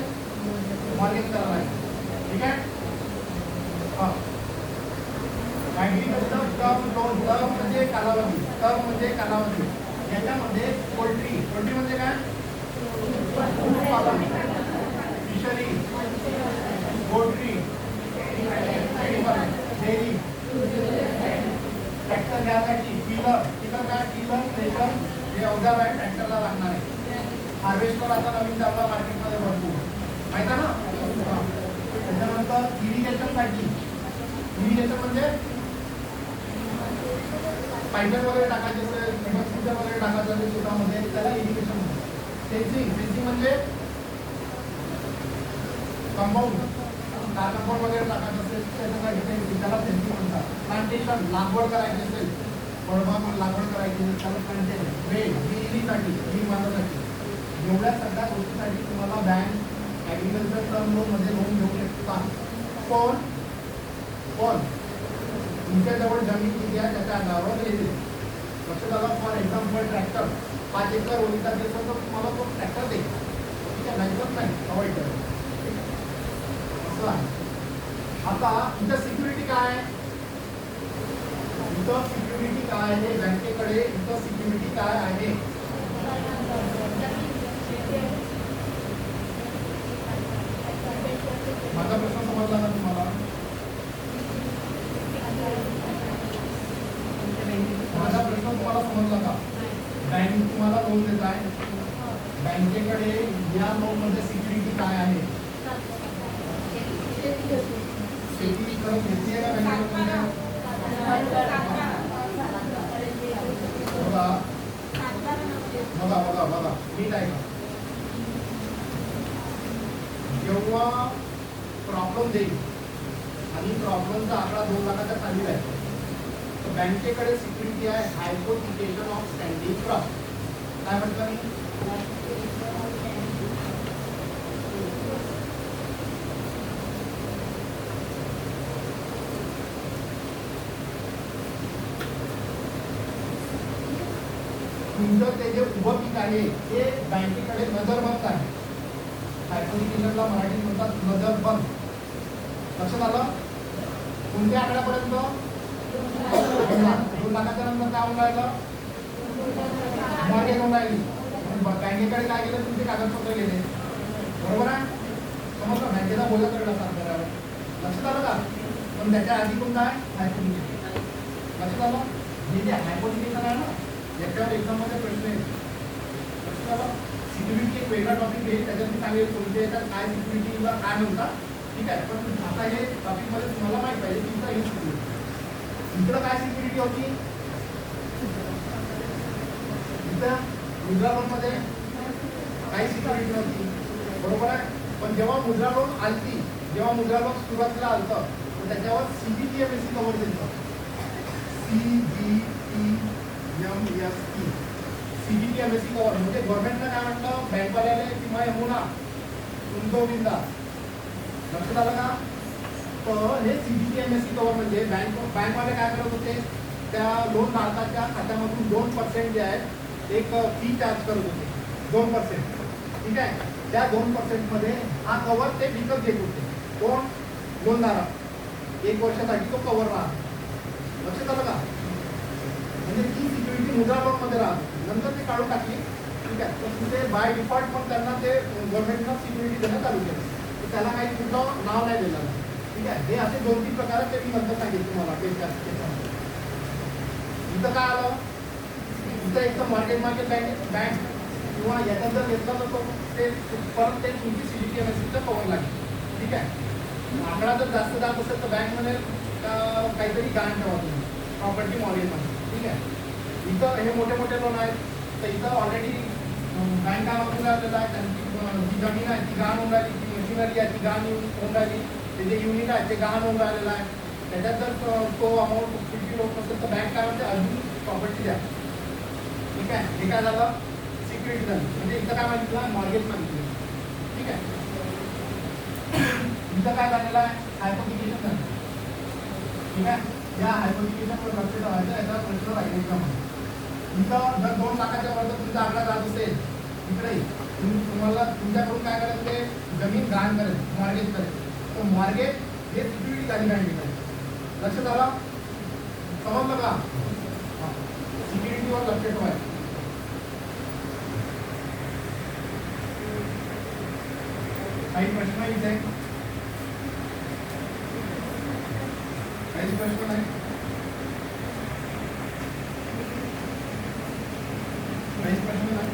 मॉर्गेज करावं लागेल. ठीक आहे. ॲग्रीकल्चर टर्म लोन, टर्म म्हणजे कालावधी, टर्म म्हणजे कालावधी. याच्यामध्ये पोल्ट्री, पोल्ट्री म्हणजे काय, कुक्कुटपालन, फिशरी, पोल्ट्री, डेअरी, ट्रॅक्टर घ्यायसाठी टिलर, टिलर काय, टिलर ट्रेशर हे अवजार आहे ट्रॅक्टरला लागणार आहे. हार्वेस्टर आता नवीन चालला मार्केटमध्ये भरपूर, माहिती आहे ना. त्याच्यानंतर इरिगेशनसाठी, इरिगेशन म्हणजे पाईपलाईन वगैरे टाकायचे असेल, ठिबक सिंचन वगैरे टाकायचं असेल शेतामध्ये, त्याला इरिगेशन म्हणतात. फेन्सिंग, फेन्सिंग म्हणजे कंपाऊंड, कंपाऊंड वगैरे टाकायचं असेल त्याच्यासाठी फेन्सिंग, त्याला फेन्सिंग म्हणतात. प्लांटेशन, लागवड करायची असेल, फळबाग लागवड करायची असेल त्याला प्लांटेशन. वेल, विहिरीसाठी, विहीर बांधण्यासाठी, एवढ्या सगळ्या गोष्टीसाठी तुम्हाला बँक ॲग्रिकल्चर टर्म लोनमध्ये लोन घेऊ शकता. पण तुमच्याजवळ जमीन किती आहे त्याच्या आधारावर येते. लक्षात आलं. फॉर एक्झाम्पल ट्रॅक्टर 5 एकर ओलिताची असेल तर तुम्हाला तो ट्रॅक्टर देईल. ठीक आहे, नाहीतर नाही, अवॉइड करेल. असं आहे. आता इथं सिक्युरिटी काय, इथं सिक्युरिटी काय आहे बँकेकडे, इथं सिक्युरिटी काय आहे, माझा प्रश्न समजला ना तुम्हाला. माझा प्रश्न तुम्हाला समजला का. बँक तुम्हाला लोन देत आहे, बँकेकडे या लोन मध्ये सिक्युरिटी काय आहे, शेती करत घेतली आहे का बँकेकडे, बघा बघा बघा बघा नीट आहे का. जेव्हा प्रॉब्लेम देईल आणि प्रॉब्लेमचा आकडा 2 लाखाच्या खाली आहे तर बँकेकडे सिक्युरिटी आहे हायपोथिकेशन ऑफ स्टँडिंग ट्रस्ट. काय म्हटलं मी, तुमचं ते जे उभं पीक आहे ते बँकेकडे नजरबंद आहे. हायपोथिकेशनला मराठीत म्हणतात नजरबंद. लक्षात आलं? कोणत्या आकड्यापर्यंत? 2 लाखाच्या नंतर काय होऊन राहिलं? मॉर्गेज होऊन राहिली. बँकेकडे काय केलं? तुमचे कागदपत्र गेले. बरोबर आहे? समजलं? बँकेचा बोजा चढला सरकारवर. लक्षात आलं का? पण त्याच्या आधी पण काय? हायपोथिकेशन. लक्षात आलं? हे जे हायपोथिकेशन आहे ना, याच्यावर एक्झाममध्ये प्रश्न येईल. लक्षात आलं? सिक्युरिटी एक वेगळा टॉपिक आहे, त्याच्यात मी सांगेल कोणते येतात, काय सिक्युरिटीला काय म्हणतात. ठीक आहे, पण आता हे टॉपिकमध्ये तुम्हाला माहित पाहिजे की इथं ही सिक्युरिटी. इकडं काय सिक्युरिटी होती? इथं मुद्रा लोनमध्ये काही सिक्युरिटी नव्हती. बरोबर आहे? पण जेव्हा मुद्रा लोन आलती, जेव्हा मुद्रा लोन सुरुवातीला आलतं तर त्याच्यावर CGTMSE कव्हर दिलं. CGTMSE CGTMSE कव्हर म्हणजे गव्हर्नमेंटनं काय म्हटलं, बँकवाल्याने किंवा यमुना तुमचं बिंदा. लक्षात आलं का? तर हे CGTMSE कव्हर म्हणजे बँकवाले काय करत होते, त्या लोन धारकाच्या खात्यामधून 2% जे आहे एक फी चार्ज करत होते. 2%. ठीक आहे, त्या 2% मध्ये हा कव्हर ते विकत घेत होते. कोण? लोनधारक. 1 वर्षासाठी तो कव्हर राहतो. लक्षात आलं का? म्हणजे ती सिक्युरिटी मुद्रा लोनमध्ये राहते. नंतर ते काढून टाकली. ठीक आहे, तर तिथे बाय डिफॉल्ट पण त्यांना ते गव्हर्नमेंटनं सिक्युरिटी देणं चालू केलं. तर त्याला काही कुठलं नाव नाही दिलं. ठीक आहे, हे असे 2-3 प्रकार आहेत, ते मी नंतर सांगितलं तुम्हाला केसमध्ये. इथं काय आलं? इथं एक तर मार्केट बँक किंवा याच्यात जर घेतलं तर ते परत ते तुमची CGTMSE कव्हर लागेल. ठीक आहे, आकडा जर जास्त जात असेल तर बँक म्हणेल काहीतरी गहाण ठेवा तुम्ही प्रॉपर्टी मॉर्गेजमध्ये. ठीक आहे, इथं हे मोठे मोठे लोन आहेत, तर इथं ऑलरेडी बँक काय वापरून राहिलेलं आहे, त्यांची जी जमीन आहे ती गहाण होऊन राहिली, जी मशिनरी आहे ती गहाण होऊन राहिली, ते जे युनिट आहे ते गहाण होऊन राहिलेलं आहे. त्याच्यात जर तो अमाऊंट फिफ्टी होत नसेल तर बँक काय म्हणते, अजून प्रॉपर्टी द्या. ठीक आहे, हे काय झालं? सिक्युरिटी झाली. म्हणजे इथं काय मागितलं? मॉर्गेज मागितलं. ठीक आहे, इथं काय झालेलं आहे? हायपोथिकेशन झालं. ठीक आहे, या हायपोथिकेशनवर लक्ष ठेवायचं. याचा प्रश्न राहील का म्हणून. इथं जर 2 लाखाच्या वर तुमचा आकडा जात असेल, इकडे तुम्हाला तुमच्याकडून काय करायचं, ते जमीन गहाण करेल, मॉर्गेज करेल. तर मॉर्गेज हे सिक्युरिटी झाली बँकेकडे. लक्षात आलं? समजलं का? सिक्युरिटीवर लक्ष ठेवायचं. काही प्रश्न इथे? काही प्रश्न नाही? काही प्रश्न नाही?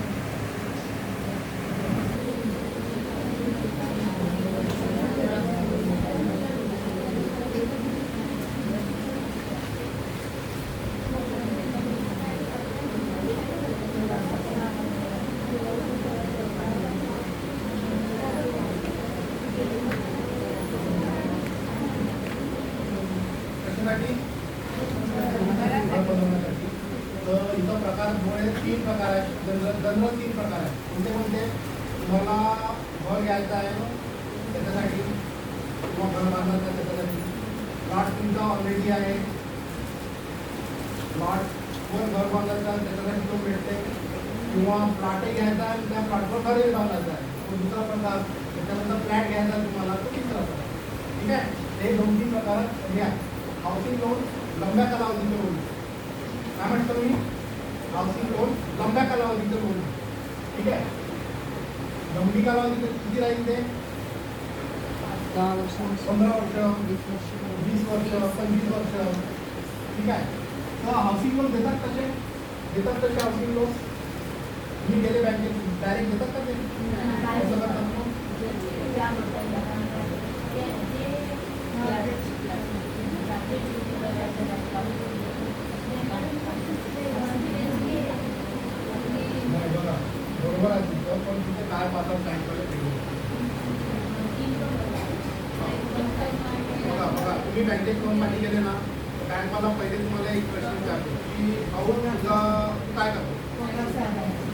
तर इथं प्रकार 3 प्रकार आहेत. जनरल 3 प्रकार आहेत. कोणते कोणते? तुम्हाला घर घ्यायचं आहे त्याच्यासाठी किंवा घर बांधायचं त्याच्यासाठी. प्लॉट तुमचा ऑलरेडी आहे, प्लॉटवर घर बांधायचं त्याच्यासाठी तो मिळते, किंवा प्लॉटही घ्यायचा आहे त्या प्लॉटवर घरही बांधायचं आहे तो दुसरा प्रकार. त्याच्यानंतर फ्लॅट घ्यायचा तुम्हाला तो तिसरा प्रकार. ठीक आहे, हे 2-3 प्रकार घ्या. हाऊसिंग लोन लंब्या कालावधीचं लोन. काय म्हणतो मी? हाऊसिंग लोन लंब्या कालावधीचं लोन. ठीक आहे, लंबी कालावधी किती राहील ते? 10 वर्ष, 15 वर्ष, 20 वर्ष, 20 वर्ष, 25 वर्ष. ठीक आहे, तर हाऊसिंग लोन देतात कसे? हाऊसिंग लोन मी गेले बँकेत डायरेक्ट देतात का ते? कसं करतात मग? नाही बघा, बरोबर आहे तुमचं, पण तिथे काय पाहतात बँकवाले बघा तुम्ही बँकेत लोनसाठी गेले ना, बँकवाला पहिले तुम्हाला एक प्रश्न विचारतो की अहो तुझा काय करतो.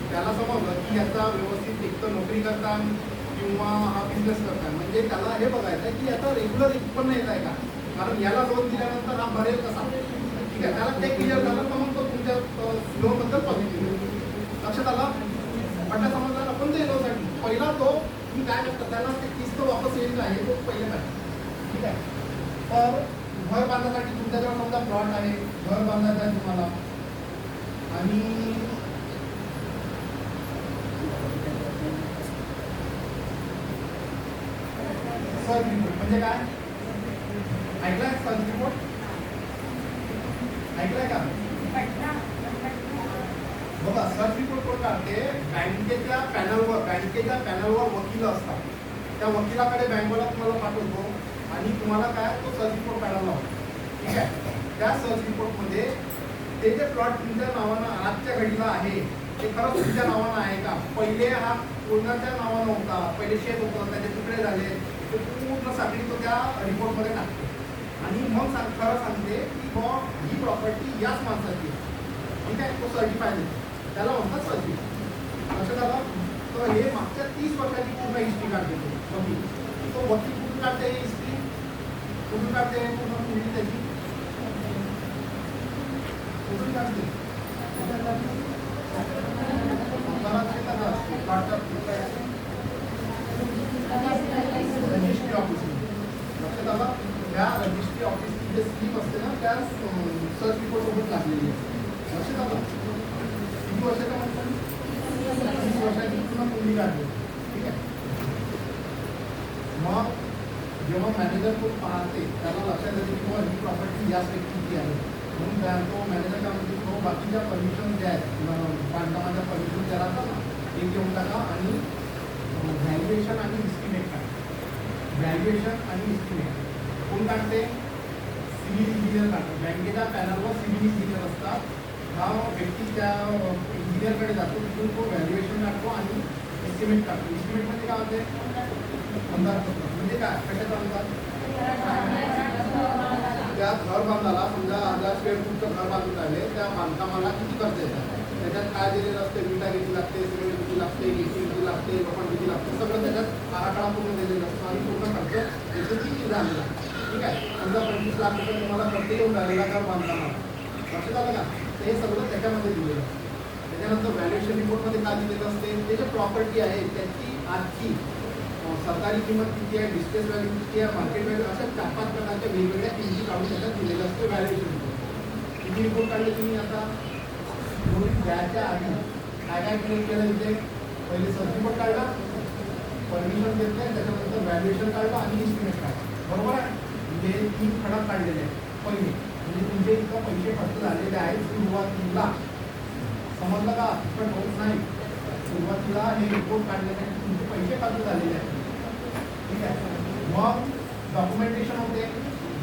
त्याला समजलं की याचा व्यवस्थित एक तर नोकरी करता किंवा हा बिझनेस करता, म्हणजे त्याला हे बघायचं आहे की याचा रेग्युलर उत्पन्न येत आहे का, कारण याला लोन दिल्यानंतर हा भरेल कसा. ठीक आहे, त्याला ते क्लिअर झालं तर मग तो तुमच्या लोनबद्दल पॉझिटिव्ह. खड्डा समजला ना, कोणत्याही लोनसाठी पहिला तो तुम्ही काय करता त्याला ते किस्त वापस येईल का हे तो पहिले पाहिजे. ठीक आहे. तर घर बांधण्यासाठी तुमच्याजवळ समजा प्लॉट आहे, घर बांधायचं आहे तुम्हाला आणि सर्च रिपोर्ट म्हणजे काय ऐकलाय? सर्च रिपोर्ट ऐकलाय का? बघा सर्च रिपोर्ट कोण काढते? बँकेच्या पॅनलवर वकील असतात. त्या वकिलाकडे बँकेला तुम्हाला पाठवतो आणि तुम्हाला काय तो सर्च रिपोर्ट काढायला लावतो. ठीक आहे. त्या सर्च रिपोर्टमध्ये ते जे प्लॉट तुमच्या नावानं आजच्या घडीला आहे ते खरंच तुमच्या नावानं आहे का? पहिले हा कोणाच्या नावानं होता, पहिले शेत होतं, त्याचे तुकडे झाले, ते पूर्ण साखळी तो त्या रिपोर्टमध्ये टाकते आणि मग खरं सांगते की बॉ ही प्रॉपर्टी याच माणसाची आहे. ठीक आहे. तो सर्टिफाय देतो, त्याला म्हणतात सर्टिफाय. लक्षात आलं? तर हे मागच्या 30 वर्षाची पूर्ण हिस्ट्री काढते तो वकील. तो वकील कुठून काढते ही हिस्ट्री? कुठून काढते? पूर्ण पूर्ण त्याची कुठून काढते? Registry office. लक्षात आलं? त्या रजिस्ट्री ऑफिसची जे स्लीप असते ना त्या सर्च रिपोर्ट सोबत लागलेली आहे. लक्षात आलं? किती वर्षाचा म्हणतात? 30 वर्षाची पूर्ण पूर्वी काढली. ठीक आहे. मग जेव्हा मॅनेजर तो पाहते त्याला लक्षात येते की ही प्रॉपर्टी याच व्यक्तीची आहे म्हणून तो मॅनेजर काय म्हणतो तो बाकीच्या परमिशन ज्या आहेत बांधकामाच्या परमिशन ज्या राहतात ना ते घेऊन टाका आणि व्हॅल्युएशन आणि इस्टिमेट काढा. व्हॅल्युएशन आणि इस्टिमेट कोण काढते? सिव्हिल इंजिनियर काढतो. बँकेच्या पॅनलवर सिव्हिल इंजिनियर असतात. हा व्यक्ती त्या इंजिनियरकडे जातो, तिथून तो व्हॅल्युएशन काढतो आणि एस्टिमेट काढतो. एस्टिमेट म्हणजे काय होते? अंदाजपत्रक. म्हणजे काय? कशाचा अंदाज? त्या घर बांधायला समजा 1000 स्क्वेअर फूटचं घर बांधून आले, त्या बांधकामाला किती खर्च येतात, त्याच्यात काय दिलेलं असते, विटा किती लागते, सिमेंट किती लागते, गिटी किती लागते, लोखंड किती लागते, सगळं त्याच्यात आराखडा पूर्ण दिलेलं असतं आणि पूर्ण खर्च त्याचं किती झालेला. ठीक आहे. समजा 25 लाख रुपये तुम्हाला खर्च येऊन राहिलेला घर बांधकामाला. लक्षात आलं का? ते सगळं त्याच्यामध्ये दिलेलं असतं. त्याच्यानंतर व्हॅल्युएशन रिपोर्टमध्ये काय दिलेलं असते? ते जे प्रॉपर्टी आहे त्याची आजची सरकारी किंमत किती आहे, डिस्ट्रेस व्हॅल्यू किती आहे, मार्केट व्हॅल्यू, अशा 4-5 प्रकारच्या वेगवेगळ्या किमती काढून त्याच्यात दिलेलं असतं व्हॅल्युएशन रिपोर्ट. किती रिपोर्ट काढले तुम्ही आता? द्यायच्या आधी काय काय केलं इथे? पहिले सर्च रिपोर्ट काढला, परमिशन घेतलं, त्याच्यानंतर व्हॅल्युएशन काढलं आणि इस्टिमेट काढला. बरोबर आहे? म्हणजे 3 खडक काढलेले आहेत पहिले. म्हणजे तुमचे इतकं पैसे खर्च झालेले आहेत सुरुवातीला. समजलं का? पण होत नाही. सुरुवातीला हे रिपोर्ट काढलेले आहेत, तुमचे पैसे खर्च झालेले आहेत. ठीक आहे. मग डॉक्युमेंटेशन होते.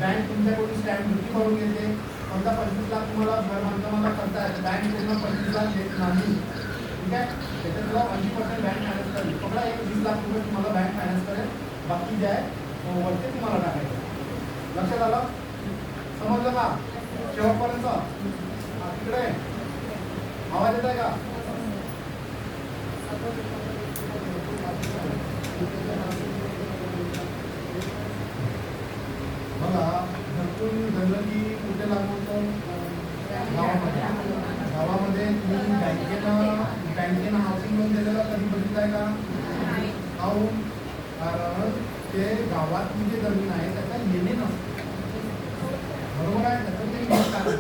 बँक तुमच्याकडून स्टॅम्प ड्युटी भरून घेते. समजा 25 लाख तुम्हाला घर बांधकामाला खर्च आहे, बँक पूर्ण 25 लाख देत नाही. ठीक आहे. त्याच्यातला 80% बँक फायनान्स करेल. पकडा एक 20 लाख रुपये तुम्हाला बँक फायनान्स करेल, बाकी जे आहे वरते तुम्हाला टाकायचं. लक्षात आलं? समजलं का? शेवटपर्यंत तिकडे आवाज येत आहे का? बघा घरतून जनरली कुठे लागून गावामध्ये तुम्ही बँकेनं हाऊसिंग लोन दिलेलं कधी बघितलं आहे का? काहून? कारण ते गावातली जी जमीन आहे त्याचा येणे नसते. बरोबर आहे? त्याचं ते एक कारण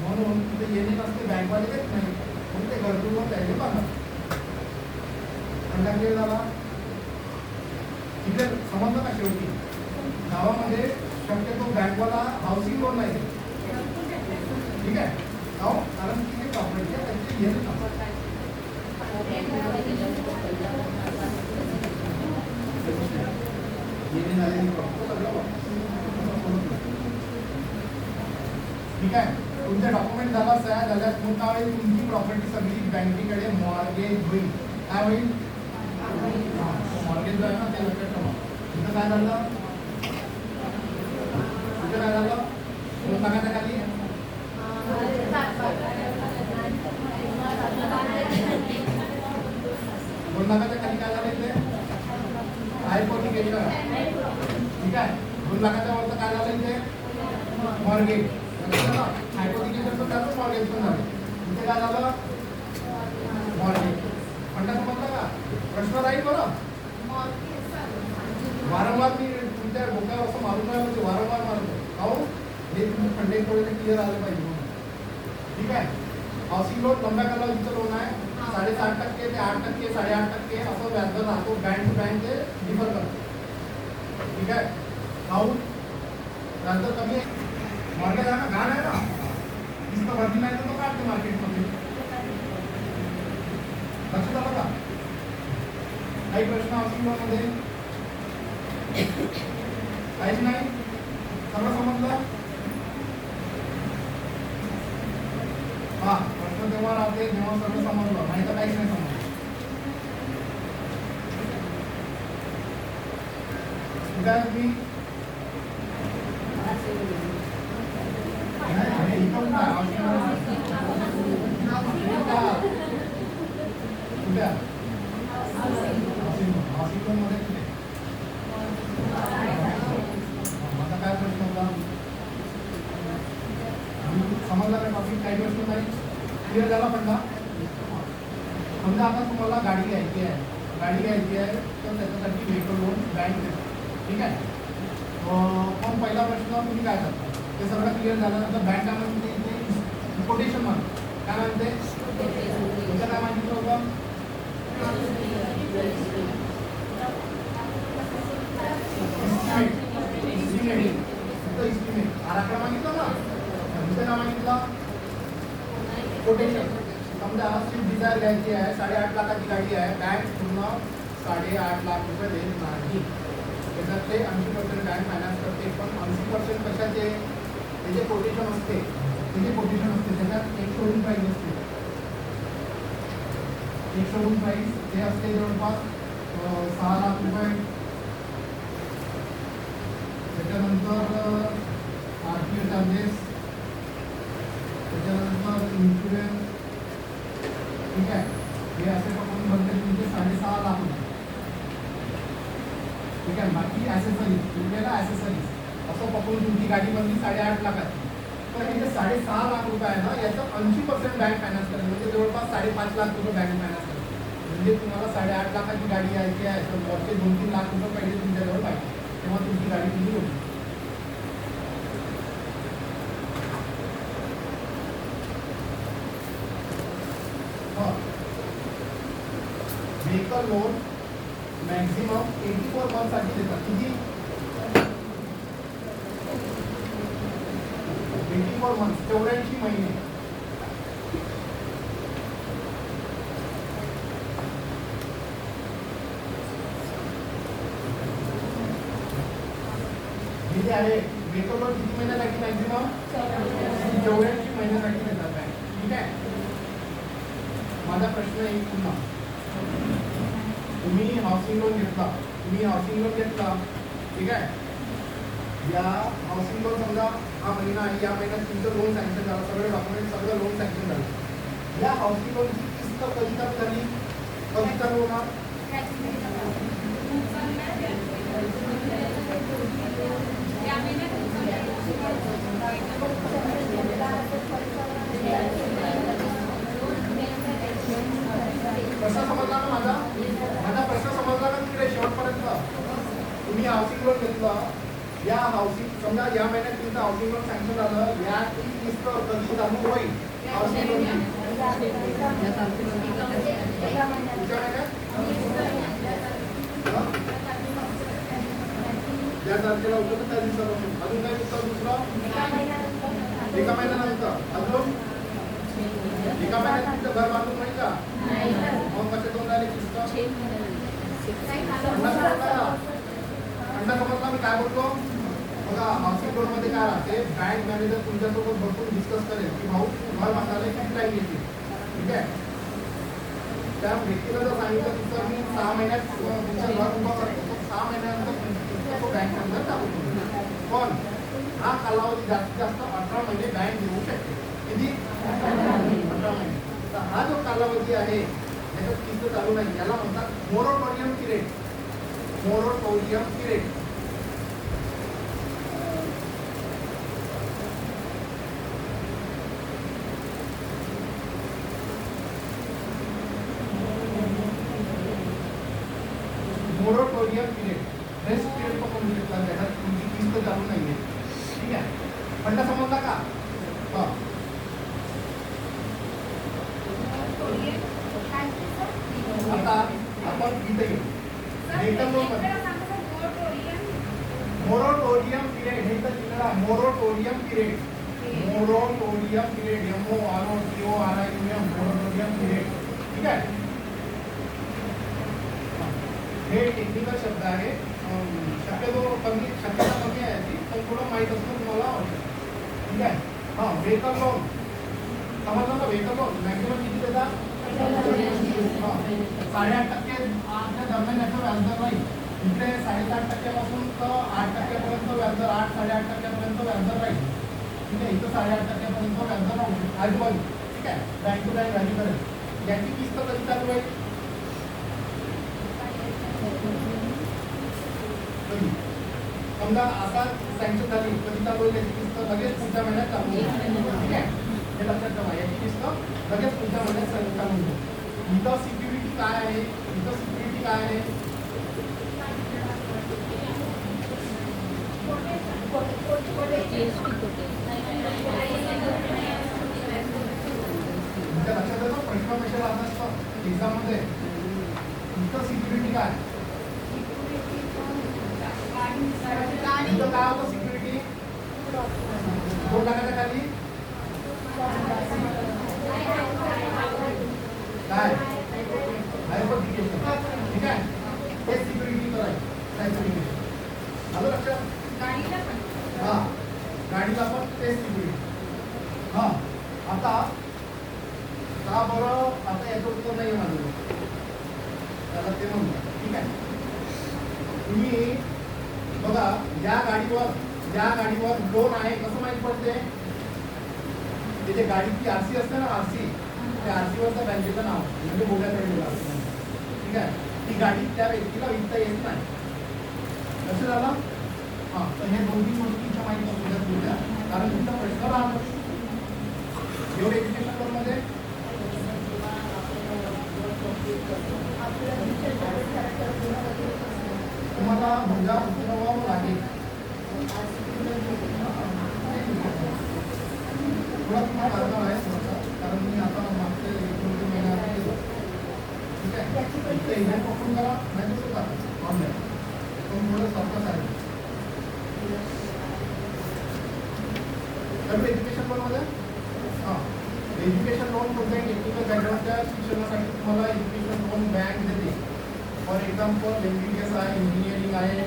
म्हणून तिथे येणे नसते, बँकवाले देत नाही, म्हणून ते घरतून त्याने बांधा अंडा झाला. तिथे समजलं का? शेवटी गावामध्ये शक्यतो बँकवाला हाऊसिंग लोन नाही. ठीक आहे. हो, कारण तिथे प्रॉपर्टी आहे त्याची येणे नसते. येणे झालेली प्रॉपर्टी सगळं. ठीक आहे. तुमचे डॉक्युमेंट झाला, सह्या झाल्या, मग काय होईल? तुमची प्रॉपर्टी सगळी बँकेकडे मॉर्गेज होईल. काय होईल? मॉर्गेज जो आहे ना ते लक्षात ठेवा. तिथं काय झालं? तिथं काय झालं? 2 लाखाच्या खाली 2 लाखाच्या खाली काय झालं इथे? हायपोथिकेशन. ठीक आहे. 2 लाखाच्या वरचं काय झालं इथे? मॉर्गेज. हायपोथिकेशन पण झालं, मॉर्गेज पण झालं. इथे काय झालं? मॉर्गेज. फंडा समजला का? बरं. वारंवार मी तुमच्या डोक्यावर असं मारून नाही म्हणजे वारंवार मारतो. अहो हे तुम्ही फंडिंग थोडे क्लिअर आलं पाहिजे म्हणून. ठीक आहे. हाऊसिंग लोन लंब्या कालावधीचं लोन आहे. 7.5% ते 8%, 8.5% असं व्याजदर राहतो. बँक टू बँक ते डिफर करतो. ठीक आहे. काहून व्याजदर कमी आहे. मार्केट आहे ना, घाण आहे ना, नुसतं भरती नाही तर तो काढते मार्केटमध्ये. लक्षात आलं का? काही प्रश्न हाऊसिंग लोनमध्ये? काहीच नाही, सगळं समजलं. हा, प्रश्न तेव्हा राहते जेव्हा सगळं समजलं, नाही तर काहीच नाही समजलं. कुठे आहे तुम्ही? नाही, इथं काय हाऊसिंग लोन कुठे आहे? हाऊसिंग लोन मध्ये कुठे? माझा काय प्रश्न होता? समजला का टॉपिक? काही प्रश्न नाही, क्लिअर झाला पण का? समजा आता तुम्हाला गाडी घ्यायची आहे, तर त्याच्यासाठी व्हेकल लोन बँक देते. ठीक आहे. पण पहिला प्रश्न तुम्ही काय करता ते सगळं क्लिअर झाल्यानंतर बँक काय म्हणते? कोटेशन म्हणते. काय म्हणते? तुमचं काय मागितलं होतं? आराखडा मागितला ना, तुमचं काय मागितलं? कोटेशन. समजा स्विफ्ट डिझायर घ्यायची आहे, 8.5 लाखाची गाडी आहे, बँक पूर्ण 8.5 लाख रुपये देत नाही. त्याच्यातले 80% बँक फायनान्स करते, पण 80% कशाचे? त्याचे कोटेशन असते, त्याच्यात एक शोरूम प्राईस असते. एक शोरूम प्राईस ते असते जवळपास 6 लाख रुपये. त्याच्यानंतर RTA चार्जेस, त्याच्यानंतर इन्शुरन्स. ठीक आहे. हे असे पकडून भरते तुमचे 6.5 लाख रुपये. ठीक आहे. बाकी ॲसेसरीज, तुमच्याला ॲसेसरीज असं पकडून तुमची गाडी बनली 8.5 लाखाची. तर हे जे 6.5 लाख रुपये आहे ना, याचं 80% बँक फायनान्स करेल, म्हणजे जवळपास 5.5 लाख रुपये बँक फायनान्स करेल. म्हणजे तुम्हाला 8.5 लाखाची गाडी यायची आहे, तर वरचे 2-3 लाख रुपये पहिले तुमच्याजवळ पाहिजे, तेव्हा तुमची गाडी तुम्ही होती. व्हेकल लोन मॅक्झिमम 84 मंथसाठी देतात. किती? 84 मंथ, 84 महिने. किती आहे? व्हेकल लोन किती महिन्यासाठी मॅक्झिमम? 84 महिन्यासाठी देतात बँक. ठीक आहे. माझा प्रश्न एक पुन्हा, तुम्ही हाऊसिंग लोन घेतला, ठीक आहे. या हाऊसिंग लोन समजा हा महिना आहे, या महिन्यात तुमचं लोन सँक्शन झालं, सगळे डॉक्युमेंट सगळं लोन सँक्शन झालं. या हाऊसिंग लोनची किस्त कधी चालू झाली, कधी चालू होणार? प्रश्न समजला ना माझा प्रश्न समजला ना तिकडे शेवटपर्यंत? तुम्ही हाऊसिंग लोन घेतलं, या हाऊसिंग समजा या महिन्यात तुमचं हाऊसिंग लोन सँक्शन झालं, याची किस्त कधी चालू होईल हाऊसिंग लोनची? ज्या तारखेला होतं तर त्या दिवसापासून. अजून काय उत्तर दुसरं? एका महिन्यानंतर. अजून एका महिन्यात तुमचं घर बांधून नाही का? मग कसे दोन झाले किस्त? अंडा समजला मी काय बोलतो? बघा हाऊसिंग लोन मध्ये काय राहते, बँक मॅनेजर तुमच्यासोबत बसून डिस्कस करेल की भाऊ घर बांधायला किती टाईम येते. ठीक आहे. त्या व्यक्तीला जर सांगितलं की सर मी 6 महिन्यात तुमचं घर उभं करतो, तो 6 महिन्यानंतर तो बँक मॅनेजर टाकून देतो. पण हा कालावधी जास्तीत जास्त 18 महिने बँक देऊ शकते. किती? 18 महिने. तर हा जो कालावधी आहे याच्यात किस्त चालू नाही, याला म्हणतात moratorium period. Moratorium period. Moratorium period, rest period पण म्हणू शकता, त्याच्यात तुमची किस्त चालू नाही आहे. ठीक आहे, फंड समजला का? हा. आता आपण इथे येऊ. वेतन लोन मोरटोरियम पिरियड, हे तर तिकडे मोरटोरियम period, moratorium period, MOROTORIUM, मोरटोरियम period. ठीक आहे, हे टेक्निकल शब्द आहे, शक्यतो शक्यता कमी आहे याची, पण थोडं माहीत असतं तुम्हाला आवश्यक. ठीक आहे. हां, वेहिकल लोन समजलं ना? वेहिकल लोन मॅक्सिमम किती देतात? 8.5% दरम्यान याचं व्याजदर राहील. इकडे 7.5% तर 8% व्याजदर, 8-8.5% व्याजदर राहील. ठीक आहे, इथं 8.5% व्याजदर राहू शकतो आजूबाजू. ठीक आहे, बँक टू बँक व्हॅल्यू करेल. याची किस्त कधी चालू आहे? समजा आता सँक्शन झाली, कधी चालू होईल याची किस्त? लगेच पुढच्या महिन्यात चालू होईल. ठीक आहे, हे लक्षात ठेवा, याची किस्त लगेच पुढच्या महिन्यात चालू होईल. इथं सिक्युरिटी काय आहे? इथं सिक्युरिटी काय आहे? तुमच्या लक्षात येतं प्रश्न कशाला आला असतं एक्झाममध्ये? इथं सिक्युरिटी काय? इथं काय होतं सिक्युरिटी? 2 लाखाच्या खाली काय? हायपोथिकेशन. ठीक आहे, हे सिक्युरिटी करायचं. आलं लक्षात? हां, गाडीला पण तेच सिक्युरिटी. हां, आता का बरं? आता याचं उत्तर नाही माझं, त्याला ते म्हणतात. ठीक आहे, तुम्ही बघा, या गाडीवर लोन आहे कसं माहीत पडते? त्याच्या गाडीची आरसी असते ना, आरसी, त्या आरसीवरचं बँकेचं नाव म्हणजे मोठ्या गाडीला. ठीक आहे, ती गाडी त्या व्यक्तीला विकता येत नाही. लक्षात झालं? हां, तर हे 2-3 गोष्टींच्या माहिती असू द्या, कारण तुमचा प्रश्न राहतो एवढे एज्युकेशन लोनमध्ये. तुम्हाला मुद्दा उतरवावं लागेल. थोडा तुम्हाला काढणार आहे थोडासा, कारण मी आता मागचे 1-2 महिन्यात केलं. ठीक आहे, इथे इव्हेंट ओपन करा, नाही तर करा ऑनलाईन, पण थोडं सरकस आहे. तर एज्युकेशन लोनमध्ये हां, एज्युकेशन लोन कोणत्याही टेक्निकल बॅकग्राऊंडच्या शिक्षणासाठी तुम्हाला एज्युकेशन लोन बँक देते. फॉर एक्झाम्पल MBBS आहे, इंजिनिअरिंग आहे,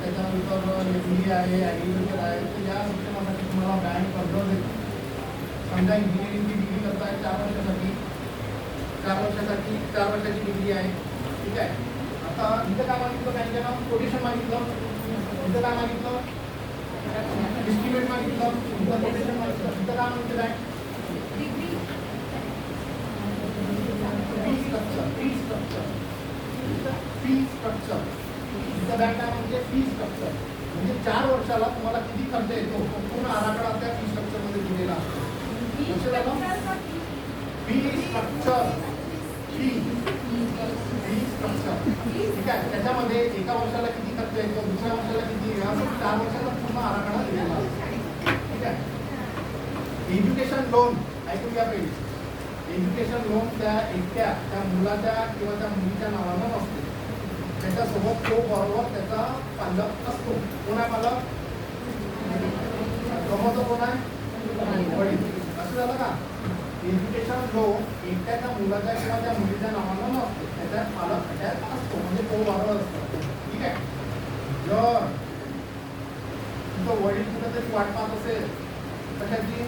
त्याच्यानंतर MBA आहे, ॲग्रिकल्चर आहे, तर या शिक्षणासाठी तुम्हाला बँक कर्ज देते. समजा इंजिनिअरिंगची डिग्री करताय 4 वर्षासाठी, 4 वर्षाची डिग्री आहे. ठीक आहे, आता इथं काय मागितलं बँकेनं? कोटेशन मागितलं. इथं काय मागितलं? एस्टिमेट मागितलं. इथं कोटेशन मागितलं. इथं काय मागितलं बँक? Fee structure. इथं बँक काय म्हणजे फी स्ट्रक्चर, म्हणजे 4 वर्षाला तुम्हाला किती खर्च येतो पूर्ण आराखडा त्या फी स्ट्रक्चरमध्ये दिलेला असतो. लक्षात आलं? Fee structure, fee structure. ठीक आहे, त्याच्यामध्ये एका वर्षाला किती खर्च येतो, दुसऱ्या वर्षाला किती, असं 4 वर्षाचा पूर्ण आराखडा दिलेला असतो. ठीक आहे, एज्युकेशन लोन ऐकून घ्या पहिले. एज्युकेशन लोन त्या मुलाच्या किंवा त्या मुलीच्या नावानं नसते. त्याच्यासोबत तो बरोबर त्याचा पालक असतो. कोण आहे पालक? कमवतो कोण आहे? वडील. असं झालं का? एज्युकेशन लोन एकट्या त्या मुलाच्या किंवा त्या मुलीच्या नावानं नसते, त्याच्यात पालक त्याच्यात असतो, म्हणजे तो बरोबर असतो. ठीक आहे, जर तुझं वडील कुठेतरी वाट पाहत असेल कशाची,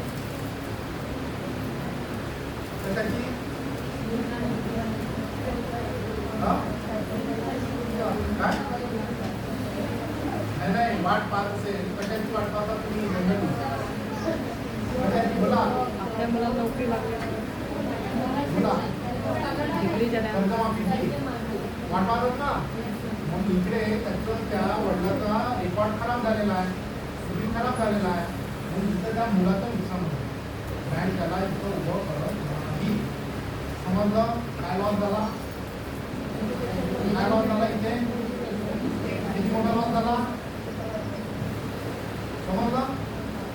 नाही वाट पाहत असेल, कशाची वाट पाहता तुम्ही? कशाची? बोला. आपल्या मुलाला नोकरी लागली, बोला. डिग्रीच्या कर्जमाफीची वाट पाहतात ना. मग इकडे त्या वडिलाचा रेकॉर्ड खराब झालेला आहे, सिबिल खराब झालेला आहे, मग इथं त्या मुलाचं नुकसान होतं. बँक त्याला इथं उभं करत नाही. समजलं? काय लॉस झाला? काय लॉस झाला इथे? किती मोठा लॉस झाला समजलं?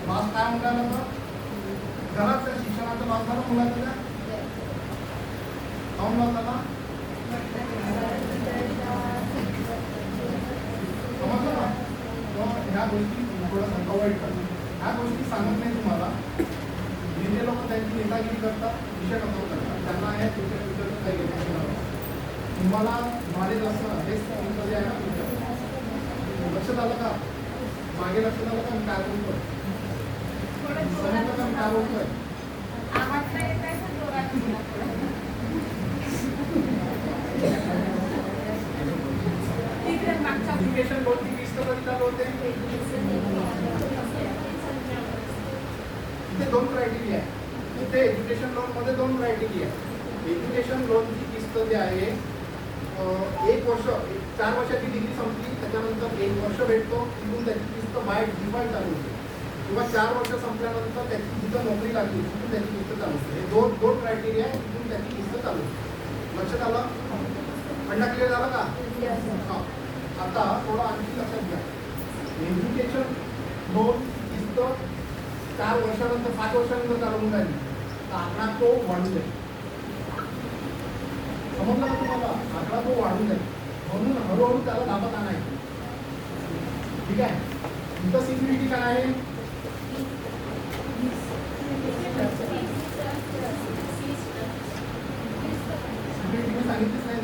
लॉस काय म्हणाला तर घराच्या शिक्षणाचा लॉस झाला मुलाच्या काऊन लॉस झाला समजलं ना? तर ह्या गोष्टी थोडं अवॉइड करा. ह्या गोष्टी सांगत नाही तुम्हाला. जे लोक त्यांची नेतागिरी करतात विषय नको करतात त्यांना हे फ्युचर काही घेण्याची नव्हतं. तुम्हाला नॉलेज असणं हेच तुमचं आहे ना फ्युचर. लक्षात आलं का? मागे लक्षात आलं का मी काय बोलतोय? समजलं का मी काय बोलतोय? एज्युकेशन लोनची किस्त कधी चालू होते? इथे दोन क्रायटेरिया आहे. इथे एज्युकेशन लोन मध्ये दोन क्रायटेरिया आहे. एज्युकेशन लोनची किस्त जी आहे 1 वर्ष 4 वर्षाची डिग्री संपली त्याच्यानंतर 1 वर्ष भेटतो तिथून त्याची किस्त बाय डिफॉल्ट चालू होते किंवा 4 वर्ष संपल्यानंतर त्याची जिथं नोकरी लागली तिथून त्याची किस्त चालू होते. हे दोन क्रायटेरिया आहे तिथून त्याची किस्त चालू होते. लक्षात आलं? अंडा क्लिअर झाला का? हां. आता थोडं आणखी लक्षात घ्या. एज्युकेशन लोन किस्त 4 वर्षानंतर 5 वर्षानंतर चालू होऊन राहिली तर आकडा तो वाढून जाईल. समजलं का तुम्हाला? आकडा तो वाढून जाईल म्हणून हळूहळू त्याला दाबत आणायचं. ठीक आहे. इथं सिक्युरिटी काय आहे? सिक्युरिटी मी सांगितलीच नाही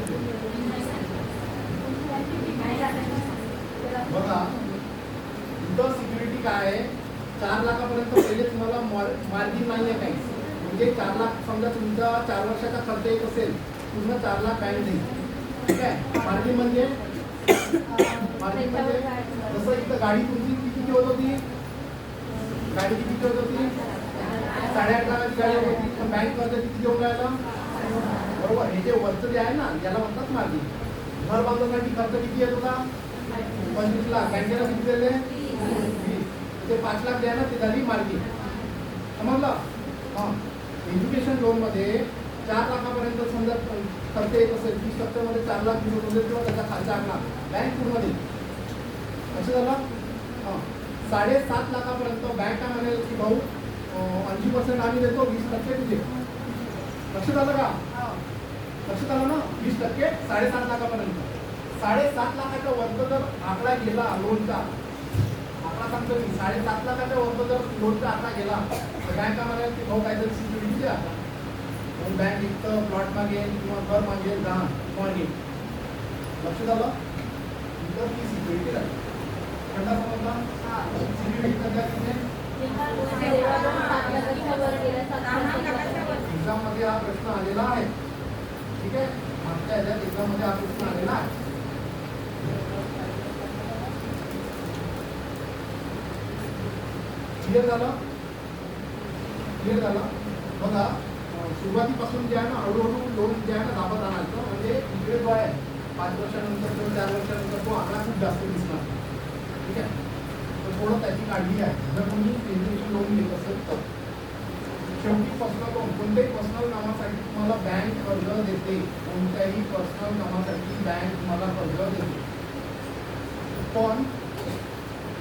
बघा. इथं सिक्युरिटी काय आहे? 4 लाखापर्यंत पहिले तुम्हाला मार्जिन नाही आहे काही. म्हणजे 4 लाख समजा तुमचा 4 वर्षाचा खर्च येत असेल पूर्ण 4 लाख बँक देईल. ठीक आहे. मार्जिन म्हणजे जसं इथं गाडी तुमची किती होत होती? गाडी किती होत होती? 8.5 लाखाची गाडी होती. पण बँक कर्ज किती देऊन राहिला? बरोबर. हे जे वरचं जे आहे ना याला म्हणतात मार्जिन. घर बांधण्यासाठी खर्च किती येत होता? 25 लाख. बँकेला किती दिले? 20. ते 5 लाख द्या ना ते झाली मार्जिन. समजलं? हां. एज्युकेशन लोनमध्ये 4 लाखापर्यंत समजा खर्च येत असेल 30% 4 लाख दिवस असेल किंवा त्याचा खालचा आकडा बँक पूर्ण देईल. असं झालं? हां. 7.5 लाखापर्यंत बँक काय म्हणेल की भाऊ 80% आम्ही देतो 20% तुझे. लक्षात आलं का? लक्षात आलं ना? 20% 7.5 लाखापर्यंत. 7.5 लाखाच्या वरचा जर आकडा गेला लोनचा, आकडा सांगतो मी 7.5 लाखाच्या वरचा जर लोनचा आकडा गेला तर बँक काय म्हणेल की भाऊ काहीतरी सिक्युरिटी द्या. मग बँक इथं प्लॉट मागेल किंवा घर मागेल मागेल. लक्षात आलं? इथं ती सिक्युरिटी राहील. खंडा समजला? सिक्युरिटी सध्या तिथे एक्झाम मध्ये हा प्रश्न आलेला आहे. ठीक आहे. मागच्या ह्याच्यात एक्झाम मध्ये हा प्रश्न आलेला आहे. क्लिअर झालं? क्लिअर झालं? बघा सुरुवातीपासून जे आहे ना हळूहळू लोन जे आहे ना दाबत आणायचं. म्हणजे इकडे जो आहे 5 वर्षानंतर किंवा 4 वर्षानंतर तो आकडा खूप जास्त दिसणार. ठीक आहे. तर थोडं त्याची काळजी आहे. जर तुम्ही एज्युकेशन लोन घेत असेल तर शेवटी पर्सनल लोन कोणत्याही पर्सनल कामासाठी तुम्हाला बँक कर्ज देते. कोणत्याही पर्सनल कामासाठी बँक तुम्हाला कर्ज देते. पण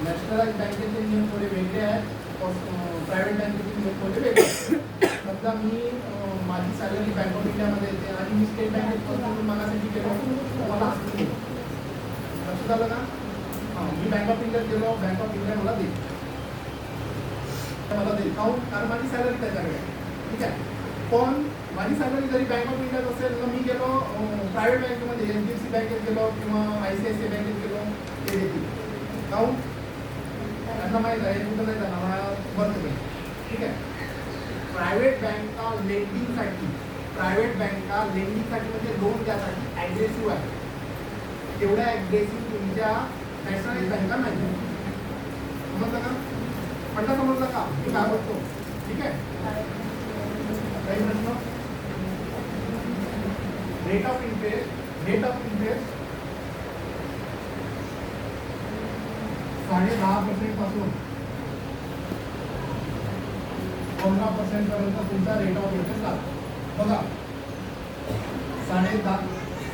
नॅशनलाइज बँकेचे नियम थोडे वेगळे आहेत. प्रायव्हेट बँकेचे नियम थोडे वेगळे आहेत. समजा मी माझी सॅलरी बँक ऑफ इंडियामध्ये येते आणि मी स्टेट बँकेत पर्सनल लोन मागायसाठी गेलो मला असते. लक्षात आलं का? हां. मी बँक ऑफ इंडियात गेलो बँक ऑफ इंडिया मला देईल. काऊन? कारण माझी सॅलरी त्याच्याकडे आहे. ठीक आहे. पण माझी सॅलरी जरी बँक ऑफ इंडियात असेल तर मी गेलो प्रायव्हेट बँकेमध्ये HDFC बँकेत गेलो किंवा ICICI बँकेत गेलो ते देतील. काऊन? त्यांना माहीत आहे कुठं नाही जाणार बरं. ठीक आहे. प्रायव्हेट बँका लेंडिंगसाठी म्हणजे लोन द्यासाठी ॲग्रेसिव्ह आहे. तेवढ्या ॲग्रेसिव्ह तुमच्या नॅशनलाइज बँका नाही. समजलं का? फंडा समजला का? मी काय बोलतो? ठीक आहे. काही प्रश्न? रेट ऑफ इंटरेस्ट 10.5% पासून 15% पर्यंत तुमचा रेट ऑफ इंटरेस्ट लागतो. बघा 10.5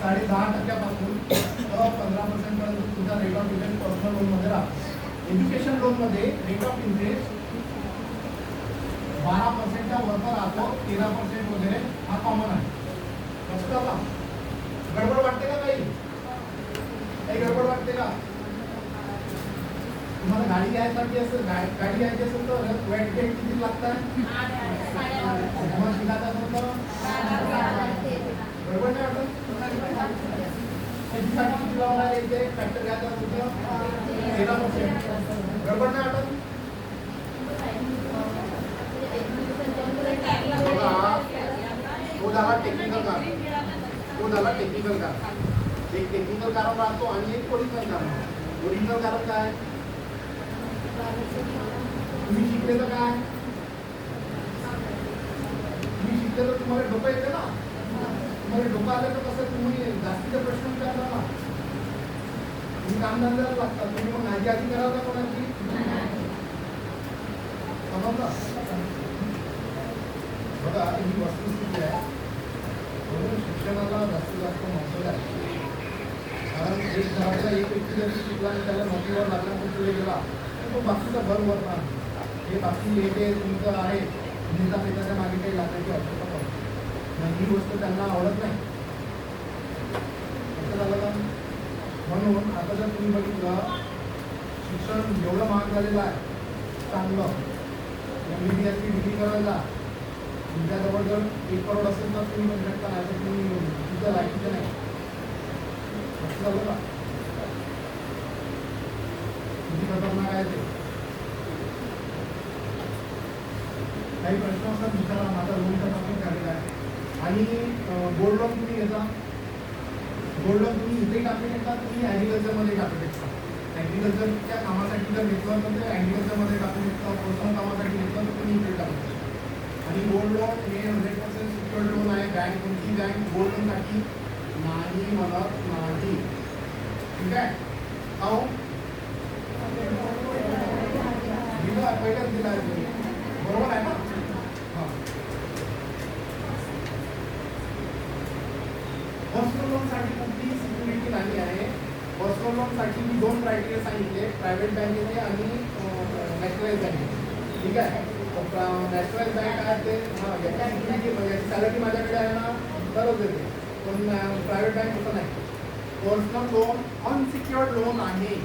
10.5% तर 15% पर्यंत तुमचा रेट ऑफ इंटरेस्ट पर्सनल लोनमध्ये राहतो. एज्युकेशन लोनमध्ये रेट ऑफ इंटरेस्ट 12%च्या वरचा राहतो, 13% वगैरे हा कॉमन आहे. लक्षात आला? गडबड वाटते का काही गडबड वाटते का? तुम्हाला गाडी घ्यायसाठी असेल गाडी घ्यायची असेल तर वेट गेट किती लागतात? मग शिकायचं असेल तर गडबड नाही वाटत? त्याच्यासाठी किती लावणार येते? ट्रॅक्टर घ्यायचा असेल तर 13%. गडबड नाही वाटत? तो झाला टेक्निकल कार. एक टेक्निकल कारण राहतो आणि एक ओरिजिनल कारण. ओरिजिनल कारण काय? तुम्ही शिकले तर काय? तुम्ही शिकले तर तुम्हाला डोकं येते ना. तुम्हाला डोकं आलं तर कसं तुम्ही जास्तीचे प्रश्न विचारता ना. तुम्ही कामधंद्याला लागतात. तुम्ही मग माझी आधी करावं का कोणाची? समजलं? बघा ही वस्तुस्थिती आहे. म्हणून शिक्षणाला जास्तीत जास्त महत्त्व आहे. कारण एक घरातला एक व्यक्ती जरी शिकला आणि त्याला नोकरीवर लागण्यापूर्वी पुढे गेला तर तो बाकीचा भर होत नाही. हे बाकी हे जे तुमचं आहे नेता पेताच्या मागे काही लागण्याची आवश्यकता पडते. ही गोष्ट त्यांना आवडत नाही. असं झालं का? म्हणून आता जर तुम्ही बघितलं शिक्षण एवढं महाग झालेलं आहे चांगलं MBBS ची डिग्री करायला तुमच्याजवळ जर 1 करोड असेल तर तुम्ही म्हणू शकता नाही तर तुम्ही तुमच्या लायकीचं नाही. लक्षात आलं का? किती खतरनाक आहे ते. काही प्रश्न असतात विचारा. माझा लोनचा टॉपिक झालेला आहे. आणि गोल्ड लोन तुम्ही घेता. गोल्ड लोन तुम्ही इथे टाकू शकता, तुम्ही ॲग्रिकल्चरमध्ये टाकू शकता. ॲग्रिकल्चरच्या कामासाठी जर घेतलं तर ते ॲग्रिकल्चरमध्ये टाकू शकता. पर्सनल कामासाठी घेतलं तर तुम्ही इथे टाकू शकता. आणि गोल्ड लोन हे 100% सिक्युअर्ड लोन आहे. बँक कोणती बँक गोल्ड लोनसाठी नाही म्हणत नाही. ठीक आहे? अहो दिला पहिल्याच दिला आहे तुम्ही. बरोबर आहे ना? हां. पर्सनल लोनसाठी कुठलीही सिक्युरिटी नाही आहे. पर्सनल लोनसाठी मी 2 क्रायटेरिया सांगितले, प्रायव्हेट बँकेचे आणि नॅशनलाइज बँकेचे. ठीक आहे? नॅशनलाइज बँक आहे ते याची सिक्युरिटी म्हणजे सॅलरी माझ्याकडे आहे ना तरच देते. पण प्रायव्हेट बँक तसं नाही. पर्सनल लोन अनसिक्युअर्ड लोन आहे.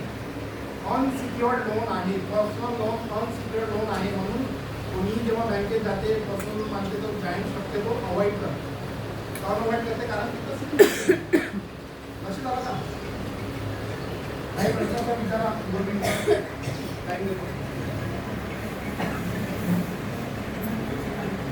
अनसिक्युअर्ड लोन आहे. पर्सनल लोन अनसिक्युअर्ड लोन आहे. म्हणून कोणी जेव्हा बँकेत जाते पर्सनल लोन मागते तर बँक शक्यतो अवॉइड करते. अवॉइड करते कारण तिथं अशी झालं का? काही प्रश्नाचा विचारा. 2 मिनिटं टाईम देतो.